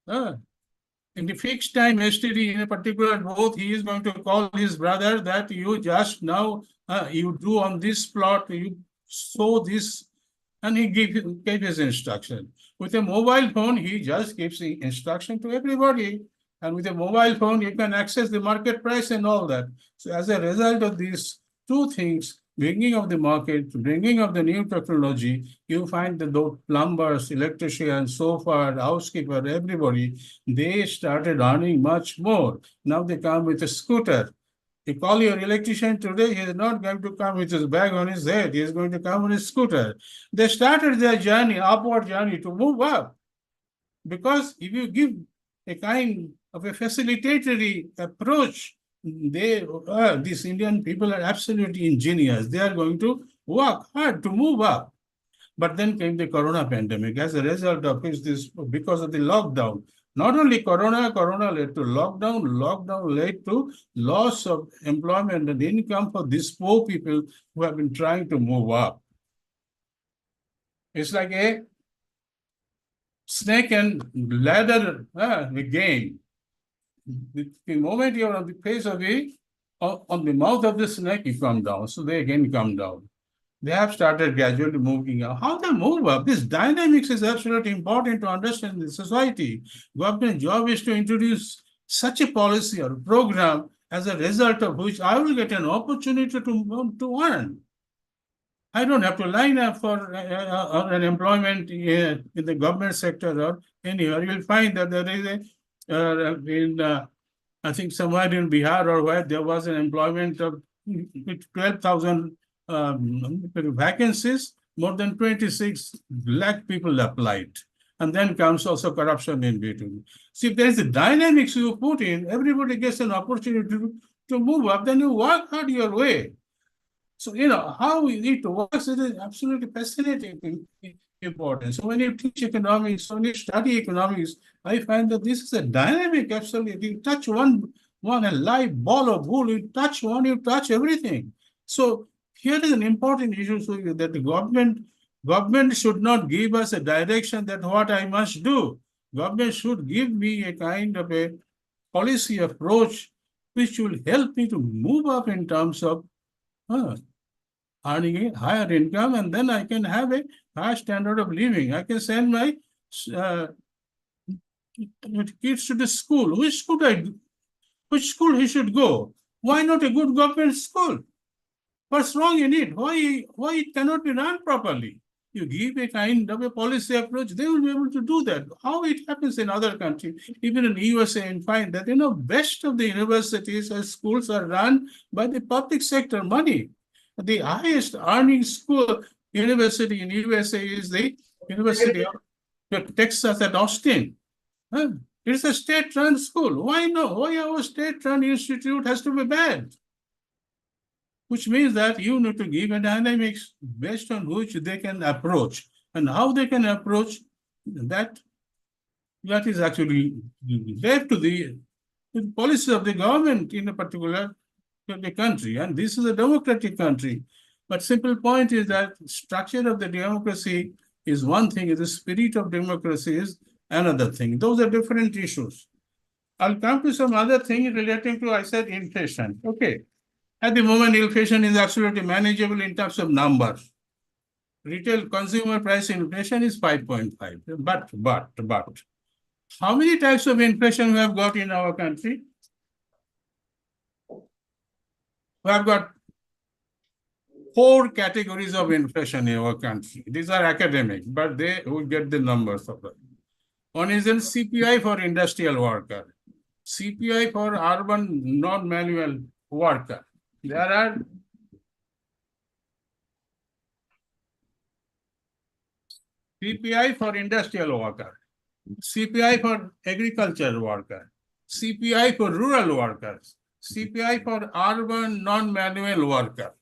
In the fixed time STD in a particular booth, he is going to call his brother that you just now, you do on this plot, you sow this, and he gave his instruction. With a mobile phone, he just gives the instruction to everybody. And with a mobile phone, you can access the market price and all that. So as a result of these two things, bringing of the market, bringing of the new technology, you find that those plumbers, electricians, sofa, housekeeper, everybody, they started earning much more. Now they come with a scooter. You call your electrician today, he is not going to come with his bag on his head. He is going to come on his scooter. They started their journey, upward journey to move up. Because if you give a kind of a facilitatory approach, these Indian people are absolutely ingenious. They are going to work hard to move up. But then came the corona pandemic. As a result of which because of the lockdown, not only corona led to lockdown led to loss of employment and income for these poor people who have been trying to move up. It's like a snake and ladder game. The moment you're on the face of it, on the mouth of the snake, you come down. So they again come down. They have started gradually moving up. How they move up? This dynamics is absolutely important to understand in society. Government job is to introduce such a policy or program as a result of which I will get an opportunity to earn. I don't have to line up for an employment in the government sector or anywhere. You'll find that there is I think somewhere in Bihar or where there was an employment of 12,000 vacancies, more than 26 lakh people applied. And then comes also corruption in between. See, if there is a dynamics you put in, everybody gets an opportunity to move up, then you work hard your way. So, how we need to work, it is absolutely fascinating. Important. So when you teach economics, when you study economics, I find that this is a dynamic, absolutely. You touch one a live ball of wool, you touch one, you touch everything. So here is an important issue so that the government Government should not give us a direction that what I must do. Government should give me a kind of a policy approach which will help me to move up in terms of earning a higher income, and then I can have a higher standard of living. I can send my kids to the school. Which school he should go? Why not a good government school? What's wrong in it? Why it cannot be run properly? You give a kind of a policy approach, they will be able to do that. How it happens in other countries, even in USA, and find that best of the universities and schools are run by the public sector money. The highest earning school university in USA is the University of Texas at Austin. It's a state-run school. Why no? Why our state-run institute has to be bad? Which means that you need to give a dynamics based on which they can approach, and how they can approach that is actually left to the policy of the government in a particular country. And this is a democratic country. But simple point is that structure of the democracy is one thing, the spirit of democracy is another thing. Those are different issues. I'll come to some other thing relating to, I said, inflation. Okay. At the moment, inflation is absolutely manageable in terms of numbers. Retail consumer price inflation is 5.5. But, how many types of inflation we have got in our country? We have got 4 categories of inflation in our country. These are academic, but they will get the numbers of them. One is in CPI for industrial worker, CPI for urban non-manual worker. There are CPI for industrial worker, CPI for agricultural worker, CPI for rural workers, CPI for urban non-manual worker.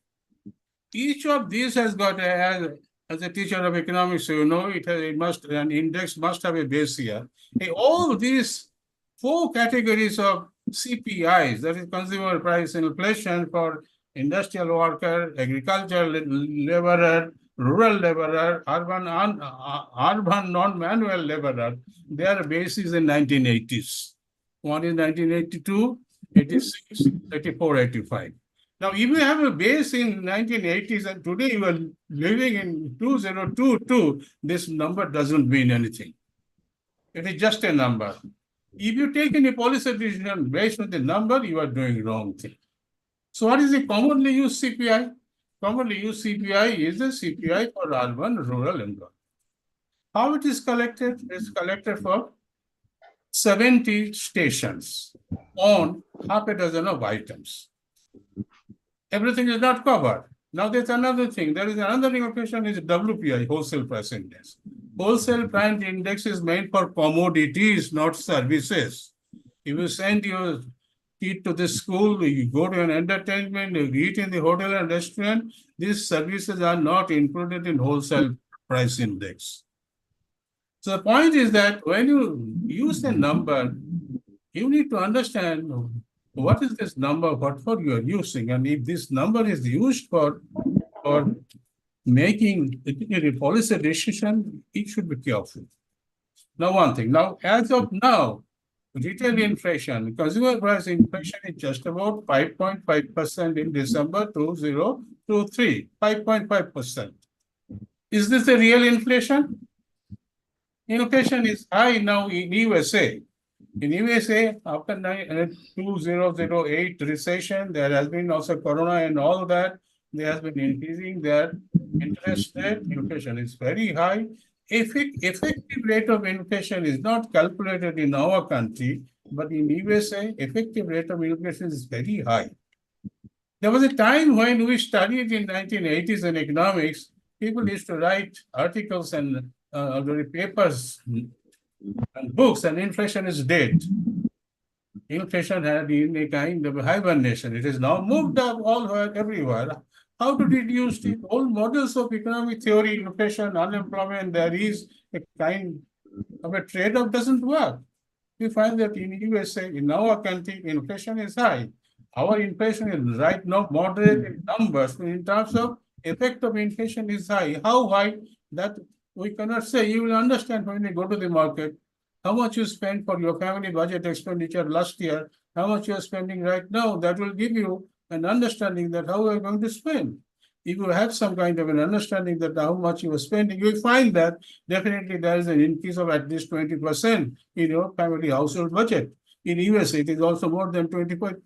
Each of these has got as a teacher of economics, an index must have a base year. All these 4 categories of CPIs, that is consumer price inflation for industrial worker, agricultural laborer, rural laborer, urban non-manual laborer, their base is in 1980s. One is 1982, 86, 84, 85. Now, if you have a base in 1980s and today you are living in 2022, this number doesn't mean anything. It is just a number. If you take any policy decision based on the number, you are doing wrong thing. So what is the commonly used CPI? Commonly used CPI is the CPI for urban, rural, and rural. How it is collected? It's collected for 70 stations on half a dozen of items. Everything is not covered. Now there's another thing. There is another information is WPI, wholesale price index. Wholesale price index is meant for commodities, not services. If you send your kid to the school, you go to an entertainment, you eat in the hotel and restaurant, these services are not included in wholesale price index. So the point is that when you use a number, you need to understand what is this number, what for you are using, and if this number is used for making a policy decision, it should be careful. Now, one thing. Now, as of now, retail inflation, consumer price inflation is just about 5.5% in December 2023, 5.5%. Is this the real inflation? Inflation is high now in USA. In USA, after 2008 recession, there has been also corona and all that. There has been increasing their interest rate. Inflation is very high. Effective rate of inflation is not calculated in our country, but in USA, effective rate of inflation is very high. There was a time when we studied in 1980s in economics, people used to write articles and papers and books, and inflation is dead. Inflation had been a kind of hibernation. It has now moved up everywhere. How to reduce it? All models of economic theory, inflation, unemployment, there is a kind of a trade-off doesn't work. We find that in USA, in our country, inflation is high. Our inflation is right now moderate in numbers. In terms of effect of inflation is high. How high? That we cannot say. You will understand when you go to the market, how much you spend for your family budget expenditure last year, how much you are spending right now. That will give you an understanding that how you are going to spend. If you have some kind of an understanding that how much you are spending, you will find that definitely there is an increase of at least 20% in your family household budget. In US, it is also more than 20%.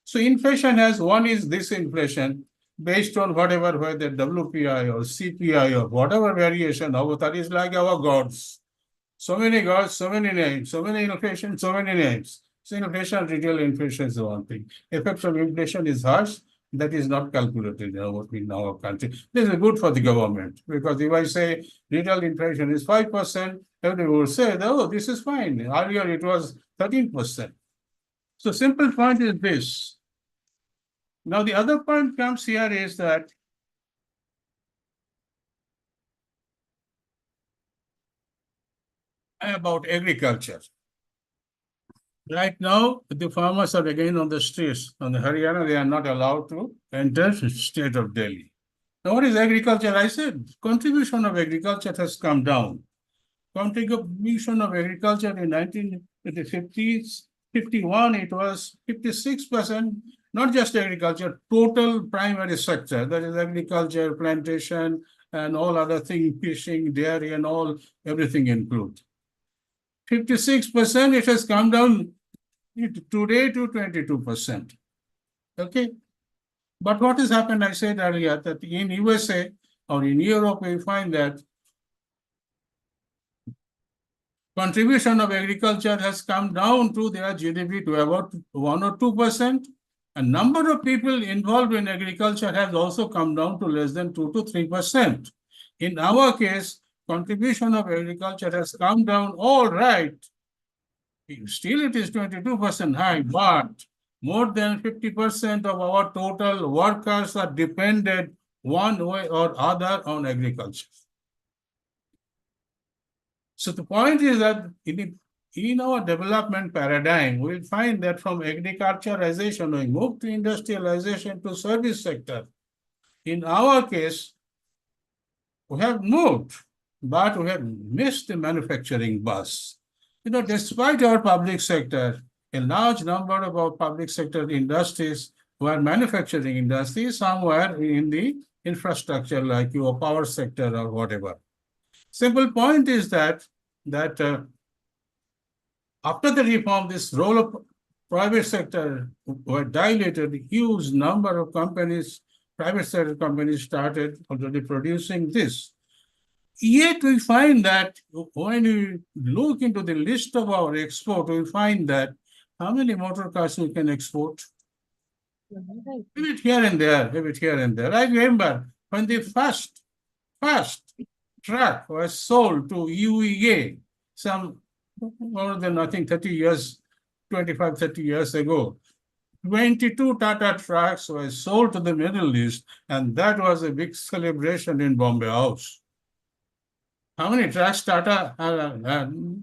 So inflation has, one is this inflation based on whatever, whether WPI or CPI or whatever variation, avatar is like our gods. So many gods, so many names, so many inflation, so many names. So inflation, retail inflation is one thing. Effect of inflation is harsh. That is not calculated in our country. This is good for the government, because if I say retail inflation is 5%, everyone will say, oh, this is fine. Earlier it was 13%. So simple point is this. Now the other point comes here is that about agriculture. Right now, the farmers are again on the streets. On the Haryana, they are not allowed to enter the state of Delhi. Now, what is agriculture? I said contribution of agriculture has come down. Contribution of agriculture in 1950s, 51, it was 56%, not just agriculture, total primary sector, that is agriculture, plantation, and all other things, fishing, dairy, and all, everything included. 56%, it has come down today to 22%. Okay. But what has happened, I said earlier, that in USA or in Europe, we find that contribution of agriculture has come down to their GDP to about 1 or 2%. A number of people involved in agriculture has also come down to less than 2 to 3%. In our case, contribution of agriculture has come down, all right. Still, it is 22% high, but more than 50% of our total workers are dependent one way or other on agriculture. So the point is that in our development paradigm, we'll find that from agriculturization, we move to industrialization to service sector. In our case, we have moved, but we have missed the manufacturing bus. Despite our public sector, a large number of our public sector industries were manufacturing industries, somewhere in the infrastructure like your power sector or whatever. Simple point is that after the reform, this role of private sector were dilated. A huge number of companies, private sector companies, started already producing this. Yet we find that when we look into the list of our export, we find that how many motor cars we can export? A bit here and there, a bit here and there. I remember when the first truck was sold to UEA, some more than, I think, 25, 30 years ago. 22 Tata trucks were sold to the Middle East, and that was a big celebration in Bombay House. How many trucks Tata,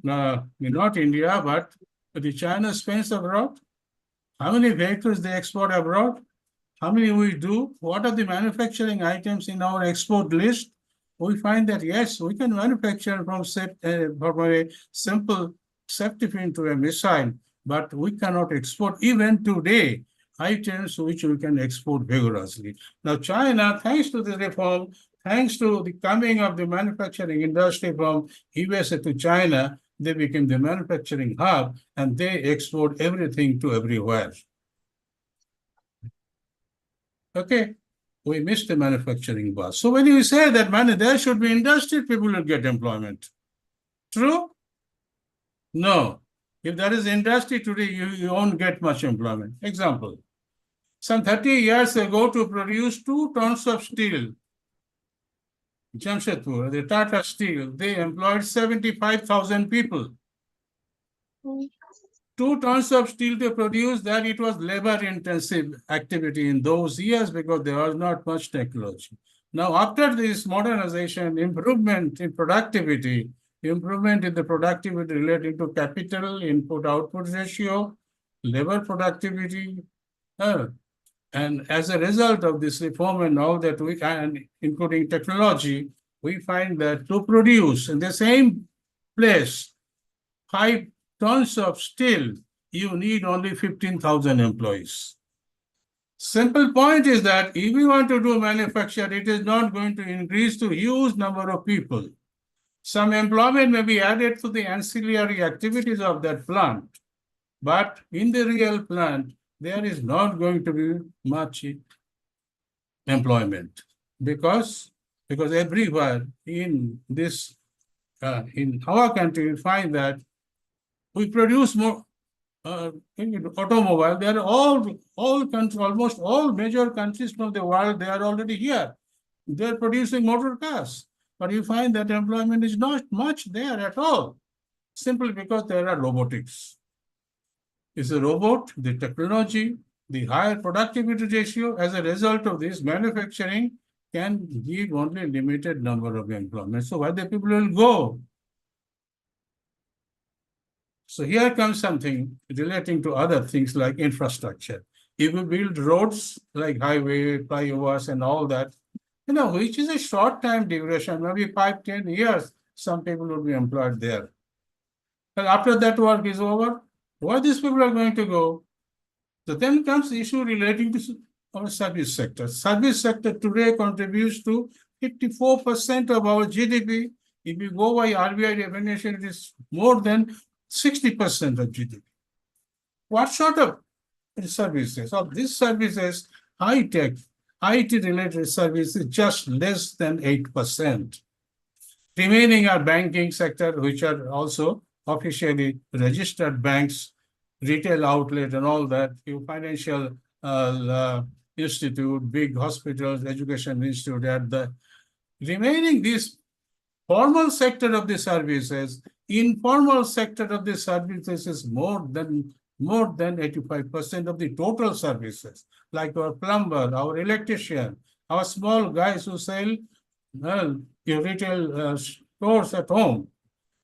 not India, but the China spends abroad? How many vehicles they export abroad? How many we do? What are the manufacturing items in our export list? We find that, yes, we can manufacture from a simple safety pin to a missile, but we cannot export even today items which we can export vigorously. Now, China, thanks to the reform, thanks to the coming of the manufacturing industry from USA to China, they became the manufacturing hub and they export everything to everywhere. Okay, we missed the manufacturing bus. So when you say that there should be industry, people will get employment. True? No. If there is industry today, you won't get much employment. Example, some 30 years ago, to produce 2 tons of steel, Jamshedpur, the Tata Steel, they employed 75,000 people. 2 tons of steel to produce that, it was labor-intensive activity in those years because there was not much technology. Now, after this modernization, improvement in productivity, improvement in the productivity relating to capital, input-output ratio, labor productivity, And as a result of this reform and all that we can, including technology, we find that to produce in the same place 5 tons of steel, you need only 15,000 employees. Simple point is that if you want to do manufacture, it is not going to increase to huge number of people. Some employment may be added to the ancillary activities of that plant, but in the real plant, there is not going to be much employment because everywhere in this in our country you find that we produce more automobile. They are all countries, almost all major countries from the world, they are already here. They are producing motor cars, but you find that employment is not much there at all, simply because there are robotics. It's a robot, the technology, the higher productivity ratio. As a result of this, manufacturing can give only limited number of employment. So where the people will go? So here comes something relating to other things like infrastructure. If you build roads like highway, flyovers and all that, which is a short time duration, maybe 5-10 years, some people will be employed there. And after that work is over, where these people are going to go? So then comes the issue relating to our service sector. Service sector today contributes to 54% of our GDP. If you go by RBI definition, it is more than 60% of GDP. What sort of services? Of these services, high-tech, IT-related services, just less than 8%. Remaining are banking sector, which are also officially registered banks, retail outlet and all that, financial institute, big hospitals, education institute, at the remaining this formal sector of the services, informal sector of the services is more than 85% of the total services, like our plumber, our electrician, our small guys who sell your retail stores at home.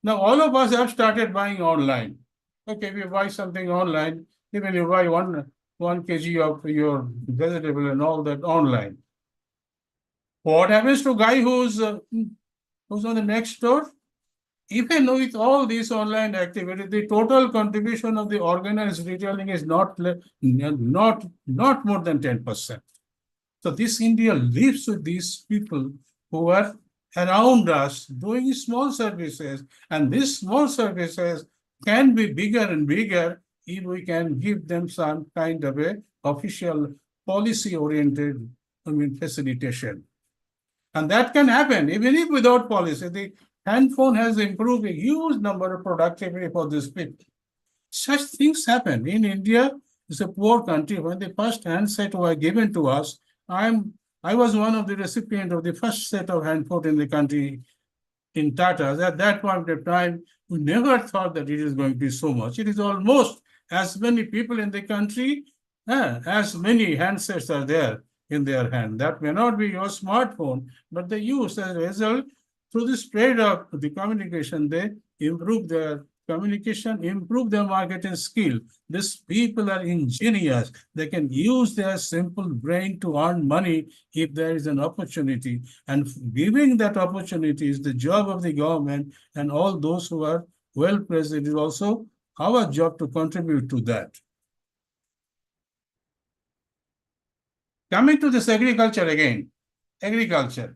Now, all of us have started buying online. Okay, if you buy something online, even you buy one kg of your vegetable and all that online. What happens to guy who's on the next door? Even with all these online activity, the total contribution of the organized retailing is not more than 10%. So this India lives with these people who are around us doing small services, and these small services can be bigger and bigger if we can give them some kind of a official policy-oriented facilitation. And that can happen even if without policy. The handphone has improved a huge number of productivity for these people. Such things happen. In India, it's a poor country. When the first handset were given to us, I was one of the recipients of the first set of handphone in the country in Tatas. At that point of time, we never thought that it is going to be so much. It is almost as many people in the country, as many handsets are there in their hand. That may not be your smartphone, but they use as a result, through the spread of the communication, they improve their communication, improve their marketing skill. These people are ingenious. They can use their simple brain to earn money if there is an opportunity. And giving that opportunity is the job of the government and all those who are well placed. It is also our job to contribute to that. Coming to this agriculture again, agriculture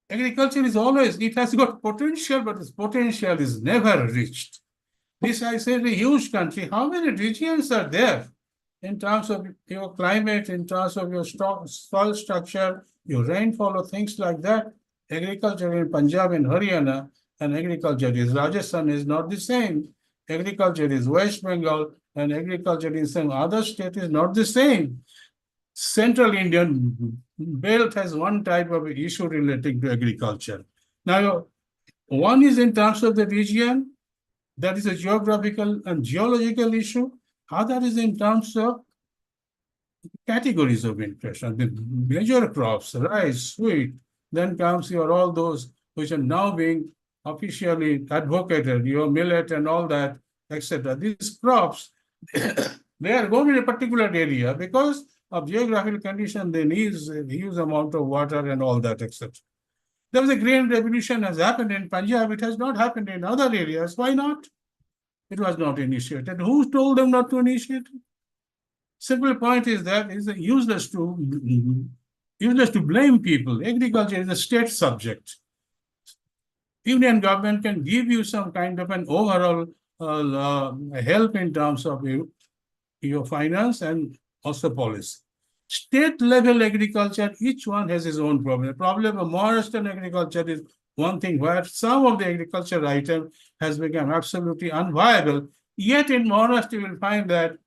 is always, it has got potential, but its potential is never reached. This, I say, a huge country. How many regions are there in terms of your climate, in terms of your soil structure, your rainfall, or things like that? Agriculture in Punjab and Haryana and agriculture is Rajasthan is not the same. Agriculture is West Bengal and agriculture in some other state is not the same. Central Indian belt has one type of issue relating to agriculture. Now, one is in terms of the region, that is a geographical and geological issue. Other is in terms of categories of interest. And the major crops, rice, wheat, then comes your all those which are now being officially advocated, your millet and all that, etc. These crops, they are going in a particular area because of geographical condition, they need a huge amount of water and all that, etc. There was a grain revolution has happened in Punjab. It has not happened in other areas. Why not? It was not initiated. Who told them not to initiate it? Simple point is that it's useless to blame people. Agriculture is a state subject. Union government can give you some kind of an overall help in terms of your finance and also policy. State level agriculture, each one has his own problem. The problem of Maharashtrian agriculture is one thing where some of the agriculture item has become absolutely unviable. Yet in Maharashtra, you will find that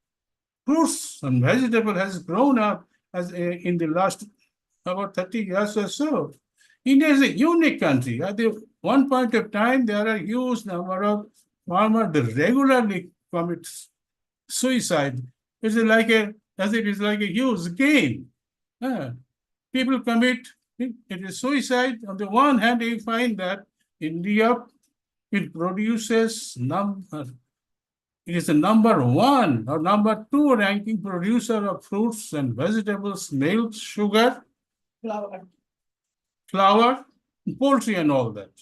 fruits and vegetable has grown up as in the last about 30 years or so. India is a unique country. At one point of time, there are a huge number of farmers that regularly commit suicide. It's like a huge game. People commit, it is suicide. On the one hand, you find that India, it produces it is the number one or number two ranking producer of fruits and vegetables, milk, sugar, flour, poultry, and all that.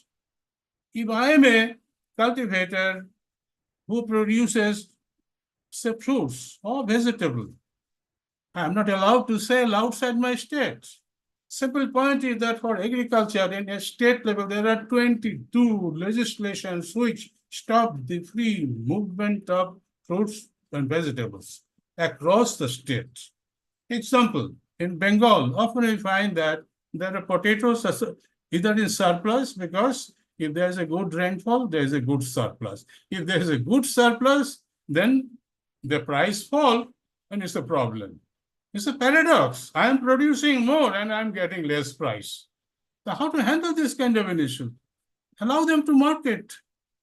If I am a cultivator who produces, say, fruits or vegetables, I am not allowed to sell outside my state. Simple point is that for agriculture in a state level, there are 22 legislations which stop the free movement of fruits and vegetables across the state. Example, in Bengal, often we find that there are potatoes either in surplus, because if there is a good rainfall, there is a good surplus. If there is a good surplus, then the price fall and it's a problem. It's a paradox. I am producing more and I'm getting less price. So how to handle this kind of an issue? Allow them to market.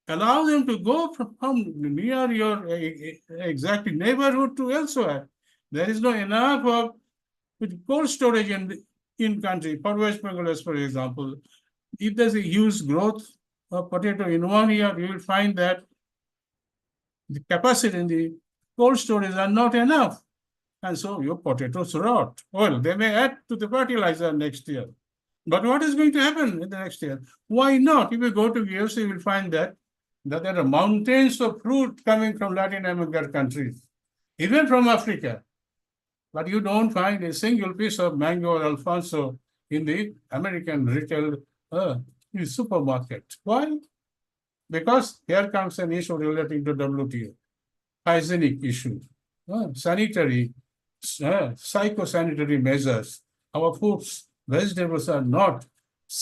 Allow them to go from near your exactly neighborhood to elsewhere. There is no enough of cold storage in country. For West Bengal, for example, if there's a huge growth of potato in 1 year, you will find that the capacity in the cold storage are not enough. And so your potatoes rot. Well, they may add to the fertilizer next year. But what is going to happen in the next year? Why not? If you go to US, you will find that there are mountains of fruit coming from Latin American countries, even from Africa. But you don't find a single piece of mango or Alfonso in the American retail supermarket. Why? Because here comes an issue relating to WTO, hygienic issue, sanitary, psychosanitary measures. Our fruits, vegetables are not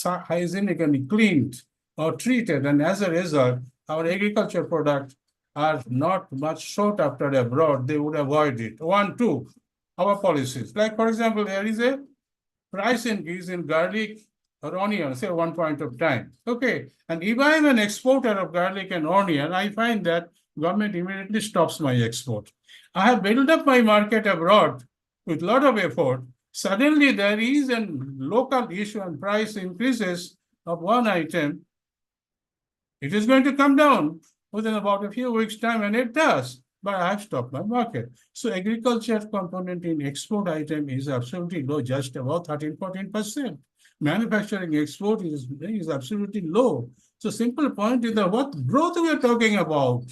hygienically cleaned or treated, and as a result, our agriculture products are not much sought after abroad. They would avoid it. 1, 2, our policies. Like, for example, there is a price increase in garlic or onion, say 1 point of time. Okay, and if I am an exporter of garlic and onion, I find that government immediately stops my export. I have built up my market abroad with a lot of effort. Suddenly there is a local issue and price increases of one item. It is going to come down within about a few weeks' time, and it does. But I have stopped my market. So agriculture component in export item is absolutely low, just about 13-14%. Manufacturing export is absolutely low. So simple point is that what growth we are talking about,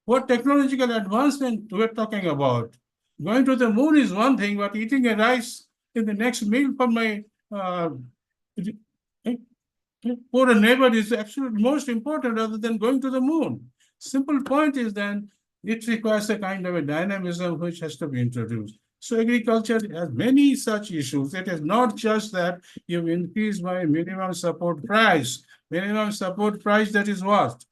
what technological advancement we are talking about. Going to the moon is one thing, but eating a rice in the next meal for my poor neighbor is absolutely most important rather than going to the moon. Simple point is then it requires a kind of a dynamism which has to be introduced. So agriculture has many such issues. It is not just that you increase my minimum support price. Minimum support price, that is what?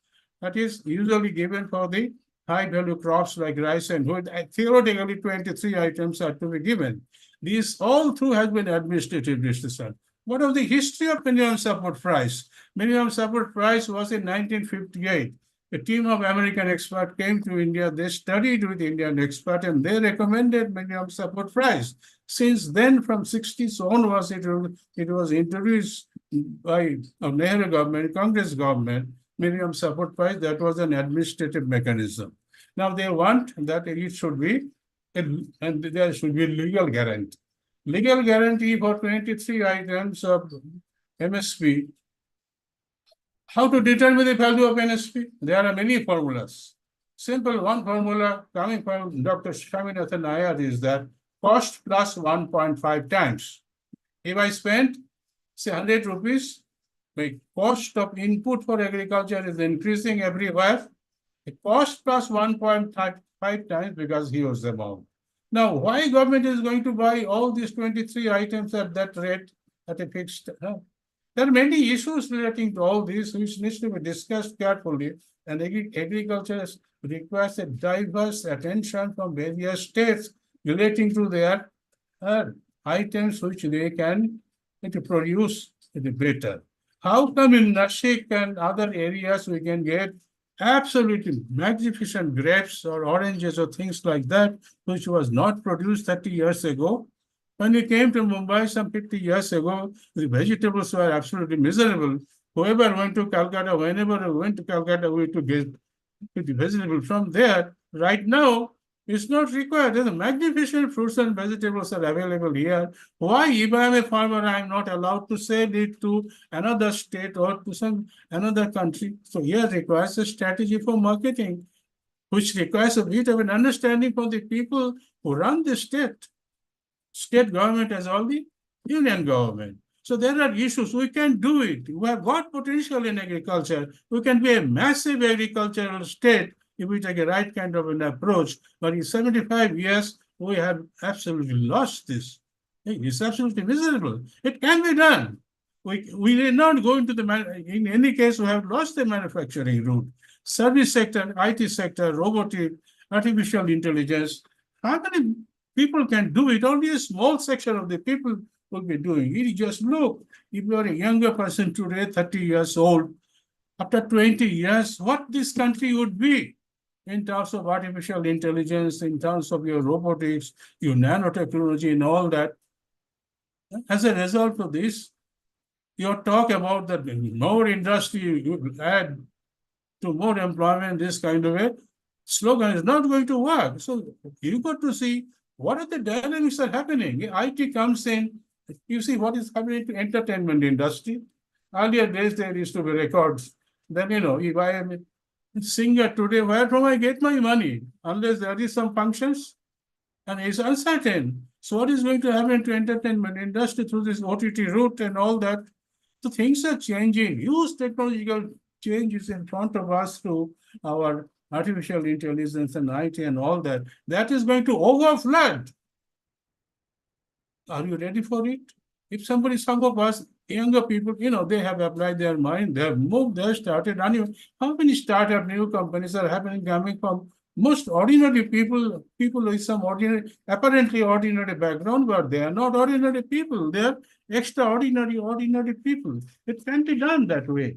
That is usually given for the high value crops like rice and wheat. Theoretically, 23 items are to be given. These all through has been administrative decision. What was the history of minimum support price? Minimum support price was in 1958. A team of American experts came to India. They studied with Indian experts and they recommended minimum support price. Since then, from 60s onwards, it was introduced by Nehru government, Congress government, minimum support price. That was an administrative mechanism. Now they want that it should be and there should be legal guarantee. Legal guarantee for 23 items of MSP. How to determine the value of NSP? There are many formulas. Simple one formula coming from Dr. Swaminathan Nair is that cost plus 1.5 times. If I spend, say, 100 rupees, the cost of input for agriculture is increasing everywhere. The cost plus 1.5 times because huge amount. Now, why government is going to buy all these 23 items at that rate at a fixed? There are many issues relating to all this which needs to be discussed carefully, and agriculture requires a diverse attention from various states relating to their items which they can produce better. How come in Nashik and other areas we can get absolutely magnificent grapes or oranges or things like that, which was not produced 30 years ago? When we came to Mumbai some 50 years ago, the vegetables were absolutely miserable. Whoever went to Calcutta, whenever we went to Calcutta, we had to get the vegetable from there. Right now, it's not required. The magnificent fruits and vegetables are available here. Why, if I am a farmer, I am not allowed to sell it to another state or to some another country? So here requires a strategy for marketing, which requires a bit of an understanding from the people who run the state. State government as well the union government. So there are issues. We can do it. We have got potential in agriculture. We can be a massive agricultural state if we take a right kind of an approach. But in 75 years, we have absolutely lost this. It's absolutely miserable. It can be done. We did not go into in any case, we have lost the manufacturing route. Service sector, IT sector, robotic, artificial intelligence. How many people can do it? Only a small section of the people will be doing it. Just look, if you are a younger person today, 30 years old, after 20 years, what this country would be in terms of artificial intelligence, in terms of your robotics, your nanotechnology and all that. As a result of this, your talk about that more industry, you add to more employment, this kind of a slogan is not going to work. So you got to see what are the dynamics that are happening. IT comes in, you see what is happening to entertainment industry. Earlier days, there used to be records. Then, if I am a singer today, where from I get my money? Unless there is some functions, and it's uncertain. So what is going to happen to entertainment industry through this OTT route and all that? So things are changing. Huge technological changes in front of us through our artificial intelligence and IT and all that. That is going to overflood. Are you ready for it? If somebody, some of us, younger people, they have applied their mind, they have moved, they have started running. How many startup new companies are happening coming from most ordinary people with some apparently ordinary background, but they are not ordinary people. They are extraordinary, ordinary people. It can be done that way.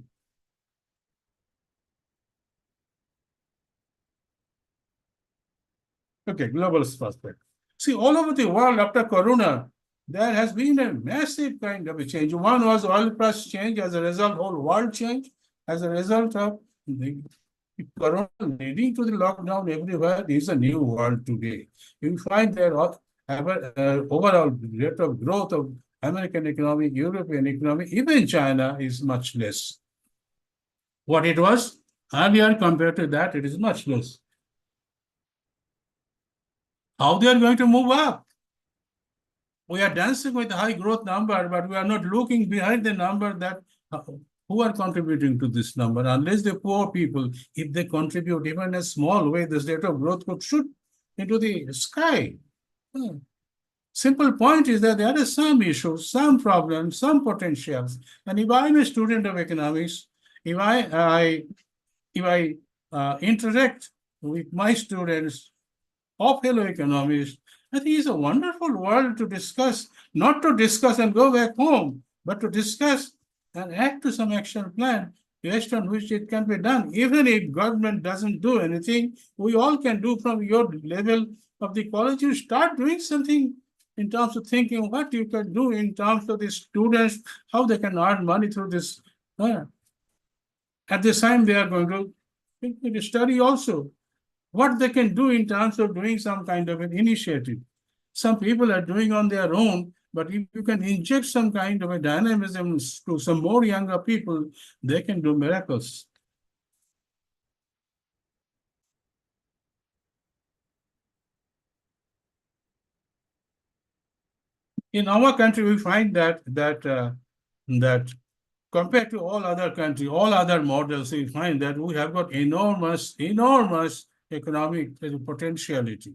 Okay, global perspective. See, all over the world after Corona, there has been a massive kind of a change. One was oil price change, as a result, whole world change, as a result of the Corona leading to the lockdown everywhere. Is a new world today. You find there overall rate of growth of American economy, European economy, even China is much less. What it was earlier compared to that, it is much less. How they are going to move up? We are dancing with a high growth number, but we are not looking behind the number that who are contributing to this number. Unless the poor people, if they contribute even a small way, this rate of growth could shoot into the sky. Simple point is that there are some issues, some problems, some potentials. And if I'm a student of economics, if I interact with my students or fellow economists, I think it's a wonderful world to discuss, not to discuss and go back home, but to discuss and act to some action plan based on which it can be done. Even if government doesn't do anything, we all can do from your level of the college. You start doing something in terms of thinking what you can do in terms of the students, how they can earn money through this. At the time, they are going to study also. what they can do in terms of doing some kind of an initiative. Some people are doing on their own, but if you can inject some kind of a dynamism to some more younger people, they can do miracles. In our country, we find that compared to all other countries, all other models, we find that we have got enormous economic potentiality.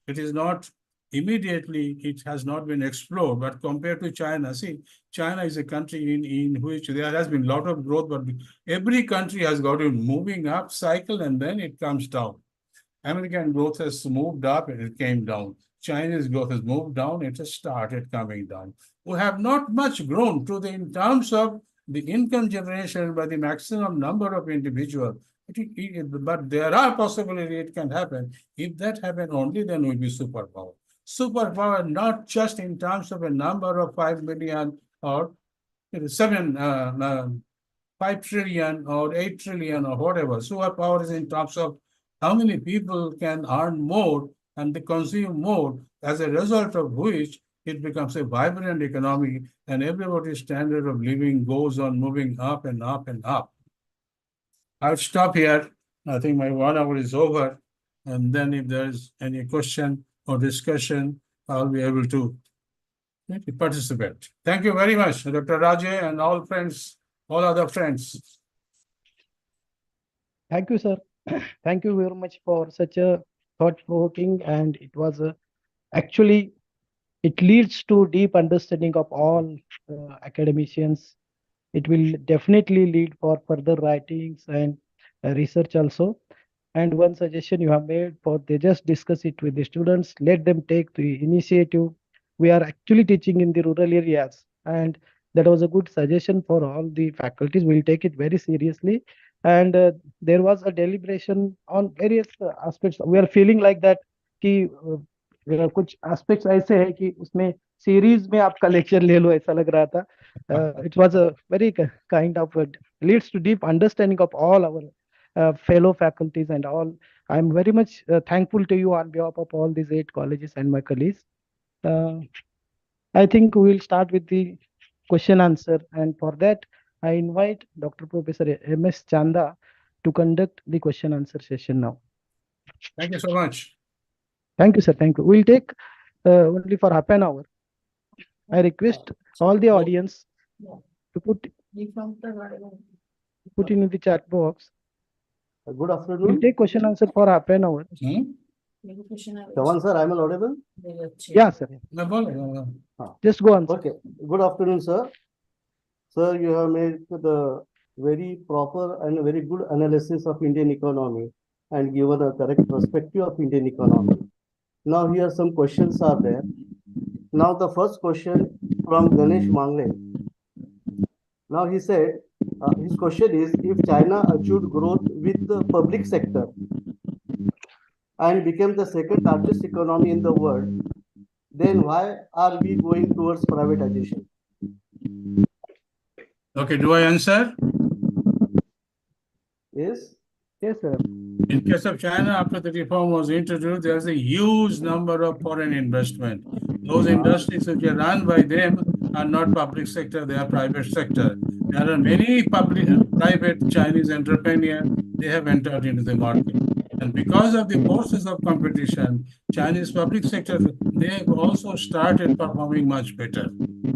It is not immediately, it has not been explored, but compared to China, see, China is a country in which there has been a lot of growth, but every country has got a moving up cycle and then it comes down. American growth has moved up and it came down. Chinese growth has moved down, it has started coming down. We have not much grown in terms of the income generation by the maximum number of individuals. But there are possibilities it can happen. If that happens only, then we'll be superpower. Superpower not just in terms of a number of 5 million or 5 trillion or 8 trillion or whatever. Superpower is in terms of how many people can earn more and they consume more, as a result of which it becomes a vibrant economy and everybody's standard of living goes on moving up and up and up. I'll stop here. I think my 1 hour is over. And then if there's any question or discussion, I'll be able to participate. Thank you very much, Dr. Rajay and all friends, all other friends. Thank you, sir. Thank you very much for such a thought-provoking, and it was actually it leads to deep understanding of all academicians. It will definitely lead for further writings and research also. And one suggestion you have made for they just discuss it with the students, let them take the initiative. We are actually teaching in the rural areas, and that was a good suggestion for all the faculties. We'll take it very seriously. And there was a deliberation on various aspects. We are feeling like that कि कुछ aspects ऐसे हैं कि उसमें series में आपका lecture ले लो ऐसा लग रहा था. It was a very kind of leads to deep understanding of all our fellow faculties and all. I'm very much thankful to you on behalf of all these 8 colleges and my colleagues. I think we will start with the question answer, and for that I invite Dr. Professor M.S. Chanda to conduct the question answer session now. Thank you so much. Thank you, sir. Thank you. We'll take only for half an hour. I request all the audience to put in the chat box. Good afternoon. We'll take question answer for half an hour. Chavan sir, I am audible? Yeah, sir. Just go on. Sir. Okay. Good afternoon, sir. Sir, you have made the very proper and very good analysis of Indian economy and given a correct perspective of Indian economy. Now here some questions are there. Now the first question from Ganesh Mangle. Now he said, his question is, if China achieved growth with the public sector and became the second largest economy in the world, then why are we going towards privatization? Okay, do I answer? Yes. Yes, sir. In case of China, after the reform was introduced, there's a huge number of foreign investment. Those industries which are run by them are not public sector, they are private sector. There are many private Chinese entrepreneurs, they have entered into the market. And because of the forces of competition, Chinese public sector, they have also started performing much better.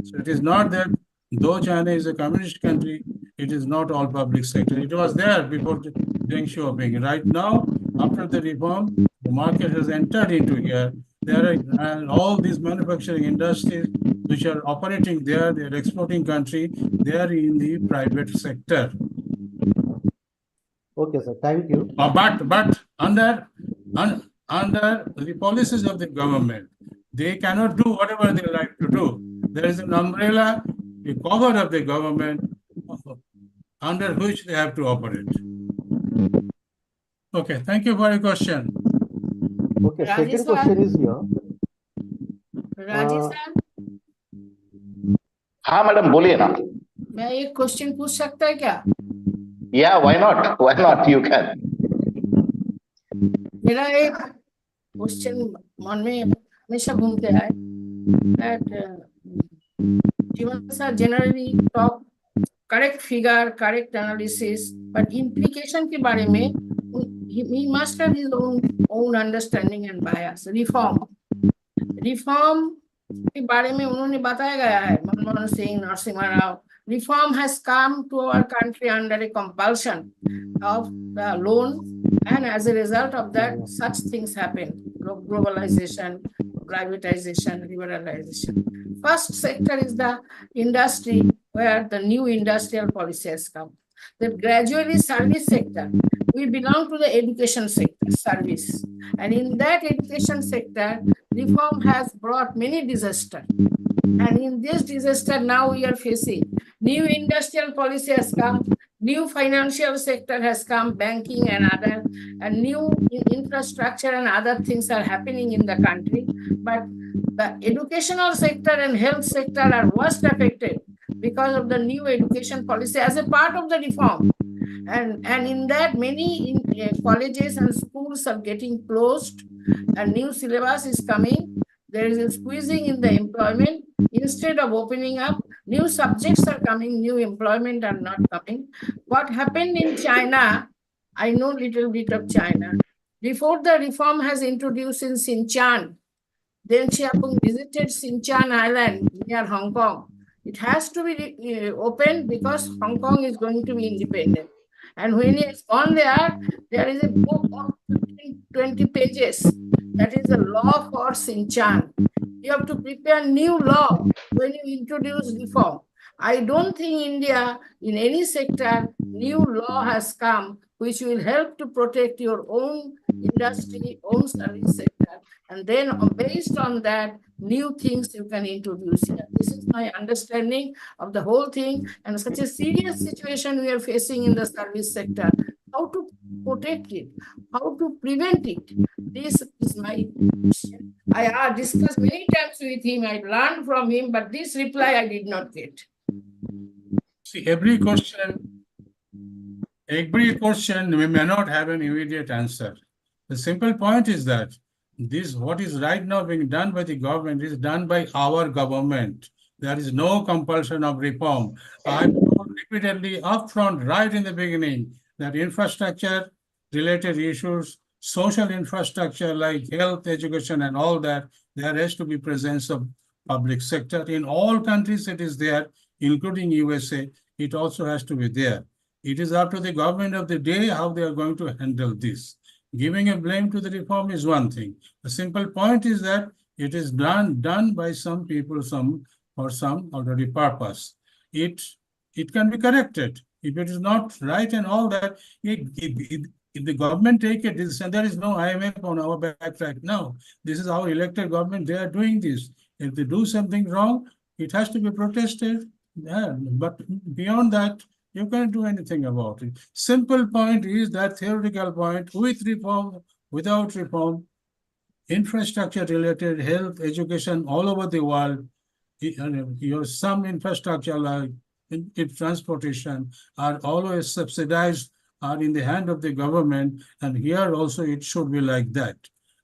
So it is not that, though China is a communist country, it is not all public sector. It was there before Deng Xiaoping. Right now, after the reform, the market has entered into here. There are all these manufacturing industries which are operating there, they are exporting country, they are in the private sector. Okay, sir. Thank you. But under the policies of the government, they cannot do whatever they like to do. There is an umbrella, the cover of the government under which they have to operate. Okay, thank you for your question. Okay, second question is here. Rajesh sir, हाँ madam बोलिए ना. मैं एक question पूछ सकता है क्या? Yeah, why not? Why not? You can. मेरा एक क्वेश्चन मन में हमेशा घूमते आए that Jivan sir generally talk correct figure, correct analysis, but implication के बारे में he must have his own understanding and bias. Reform के बारे में उन्होंने बताया गया है, Manmohan Singh, Narasimha Rao. Reform has come to our country under a compulsion of the loan, and as a result of that, such things happen: globalization, privatization, liberalization. First sector is the industry, where the new industrial policy has come. Then gradually service sector. We belong to the education sector, service. And in that education sector, reform has brought many disasters. And in this disaster, now we are facing new industrial policy has come, new financial sector has come, banking and other, and new infrastructure and other things are happening in the country. But the educational sector and health sector are worst affected because of the new education policy as a part of the reform. And in that, many colleges and schools are getting closed, and new syllabus is coming. There is a squeezing in the employment. Instead of opening up, new subjects are coming, new employment are not coming. What happened in China, I know little bit of China. Before the reform has introduced in Xinjiang, Deng Xiaoping visited Xinjiang Island near Hong Kong. It has to be opened because Hong Kong is going to be independent. And when he has gone there, there is a book of 20 pages. That is a law for Xinjiang. You have to prepare new law when you introduce reform. I don't think India, in any sector, new law has come which will help to protect your own industry, own service sector. And then based on that, new things you can introduce here. This is my understanding of the whole thing, and such a serious situation we are facing in the service sector. How to protect it? How to prevent it? This is my question. I discussed many times with him. I learned from him, but this reply I did not get. See, every question we may not have an immediate answer. The simple point is that this, what is right now being done by the government, is done by our government. There is no compulsion of reform. I told repeatedly upfront, right in the beginning, that infrastructure related issues, social infrastructure like health, education, and all that, there has to be presence of public sector. In all countries it is there, including USA, it also has to be there. It is up to the government of the day how they are going to handle this. Giving a blame to the reform is one thing. The simple point is that it is done by some people, for some already purpose. It can be corrected. If it is not right and all that, if the government take a decision, there is no IMF on our back right now. This is our elected government. They are doing this. If they do something wrong, it has to be protested. Yeah, but beyond that, you can't do anything about it. Simple point is that theoretical point, with reform, without reform, infrastructure related, health, education all over the world, some infrastructure like in transportation are always subsidized, are in the hand of the government, and here also it should be like that.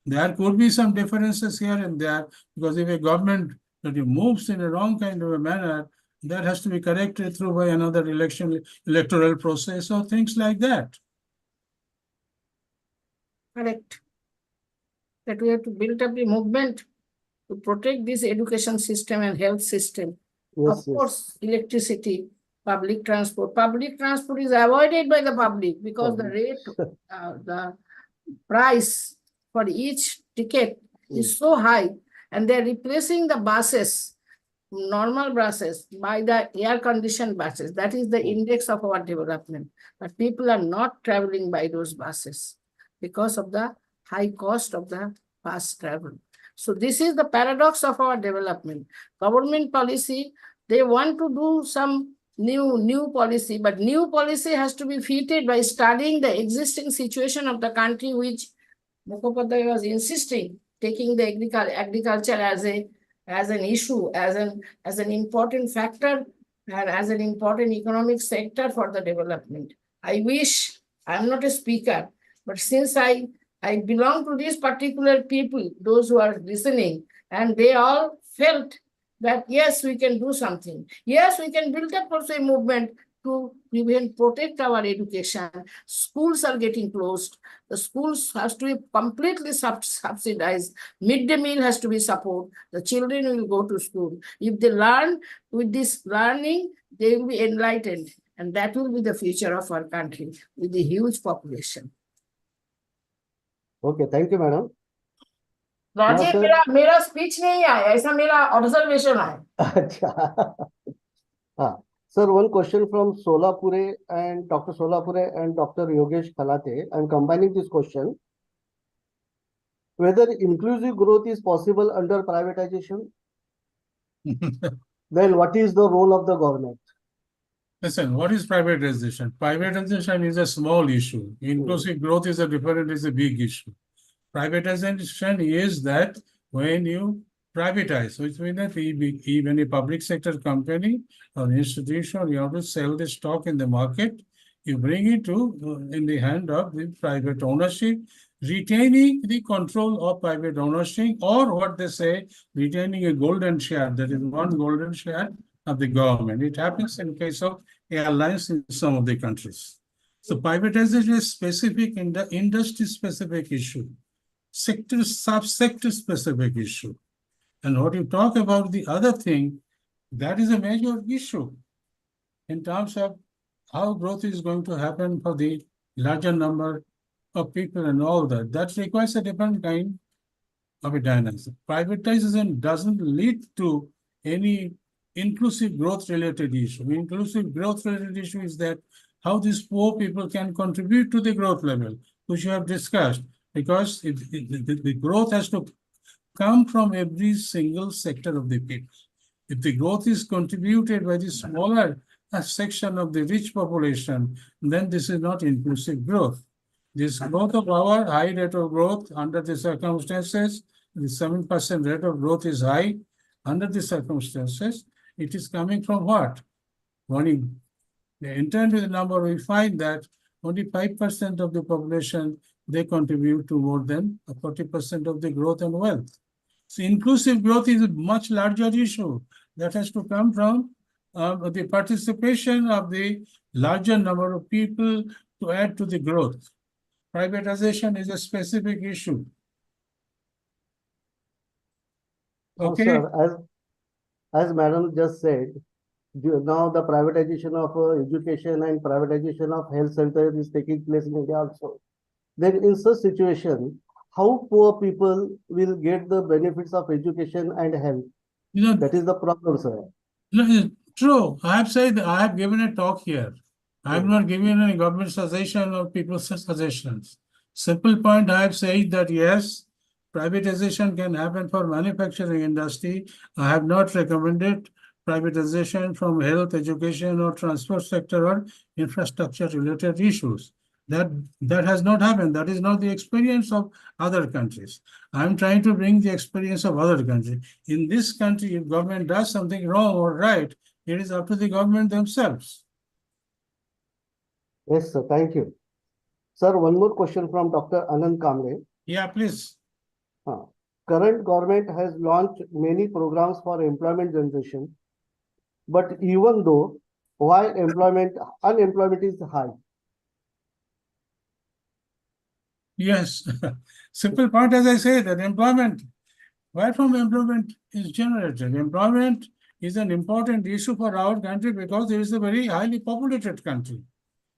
There could be some differences here and there, because if a government that moves in a wrong kind of a manner, that has to be corrected through by another electoral process or things like that. Correct. That we have to build up a movement to protect this education system and health system. Yes, Of course, electricity, public transport. Public transport is avoided by the public because the rate, the price for each ticket is so high, and they're replacing the buses, normal buses, by the air-conditioned buses. That is the index of our development. But people are not traveling by those buses because of the high cost of the bus travel. So this is the paradox of our development. Government policy, they want to do some new policy, but new policy has to be fitted by studying the existing situation of the country, which Mukhopadhyay was insisting, taking the agriculture as an issue, as an important factor, and as an important economic sector for the development. I wish, I'm not a speaker, but since I I belong to these particular people, those who are listening, and they all felt that yes, we can do something. Yes, we can build up also a movement to even protect our education. Schools are getting closed. The schools has to be completely subsidized. Midday meal has to be supported. The children will go to school. If they learn with this learning, they will be enlightened. And that will be the future of our country with the huge population. Okay, thank you, madam. Rajiv sir. मेरा speech नहीं है ऐसा मेरा observation है Acha. Sir, one question from Solapure and Dr. Solapure and Dr. Yogesh Khalate. I'm combining this question. Whether inclusive growth is possible under privatization? Then what is the role of the government? Listen, what is privatization? Privatization is a small issue. Inclusive growth is a big issue. Privatization is that when you privatize, which means that even a public sector company or institution, you have to sell the stock in the market, you bring it to in the hand of the private ownership, retaining the control of private ownership, or what they say, retaining a golden share, that is one golden share of the government. It happens in case of airlines in some of the countries. So privatization is specific in the industry-specific issue, sector, subsector specific issue. And what you talk about the other thing, that is a major issue in terms of how growth is going to happen for the larger number of people and all that. That requires a different kind of a dynamism. Privatization doesn't lead to any inclusive growth related issue. Inclusive growth related issue is that how these poor people can contribute to the growth level, which you have discussed, because the growth has to come from every single sector of the people. If the growth is contributed by the smaller section of the rich population, then this is not inclusive growth. This growth of our high rate of growth under the circumstances, the 7% rate of growth is high under the circumstances. It is coming from what? When you enter into the number, we find that only 5% of the population, they contribute to more than 40% of the growth and wealth. So inclusive growth is a much larger issue that has to come from the participation of the larger number of people to add to the growth. Privatization is a specific issue. Okay. Sir, as madam just said, now the privatization of education and privatization of health center is taking place in India also. Then in such situation, how poor people will get the benefits of education and health? You know, that is the problem, sir. No, true. I have said, I have given a talk here. I have not given any government suggestion or people's suggestions. Simple point, I have said that yes, privatization can happen for manufacturing industry. I have not recommended privatization from health, education, or transport sector or infrastructure related issues. That has not happened. That is not the experience of other countries. I'm trying to bring the experience of other countries. In this country, if government does something wrong or right, it is up to the government themselves. Yes, sir. Thank you. Sir, one more question from Dr. Anand Kamble. Yeah, please. Current government has launched many programs for employment generation, but even though why unemployment is high? Yes, simple point, as I say, that employment, where from employment is generated? Employment is an important issue for our country because it is a very highly populated country.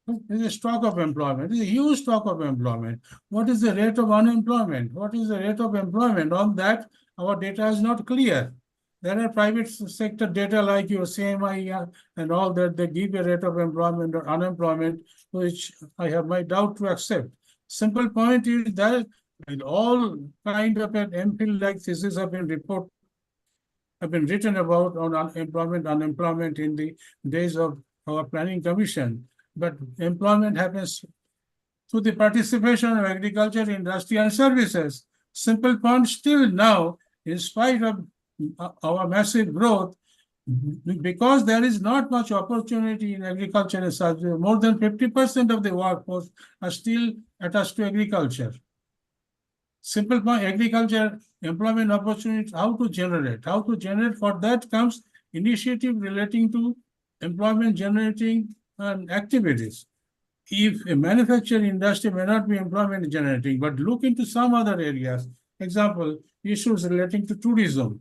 There is a stock of employment, there is a huge stock of employment. What is the rate of unemployment? What is the rate of employment? On that, our data is not clear. There are private sector data like your CMI and all that, they give a rate of employment or unemployment, which I have my doubt to accept. Simple point is that all kind of an MPhil-like thesis have been written about on unemployment in the days of our planning commission. But employment happens through the participation of agriculture, industry, and services. Simple point, still now, in spite of our massive growth, because there is not much opportunity in agriculture and such, more than 50% of the workforce are still attached to agriculture. Simple point, agriculture, employment opportunities, how to generate. For that comes initiative relating to employment generating activities. If a manufacturing industry may not be employment generating, but look into some other areas. Example, issues relating to tourism,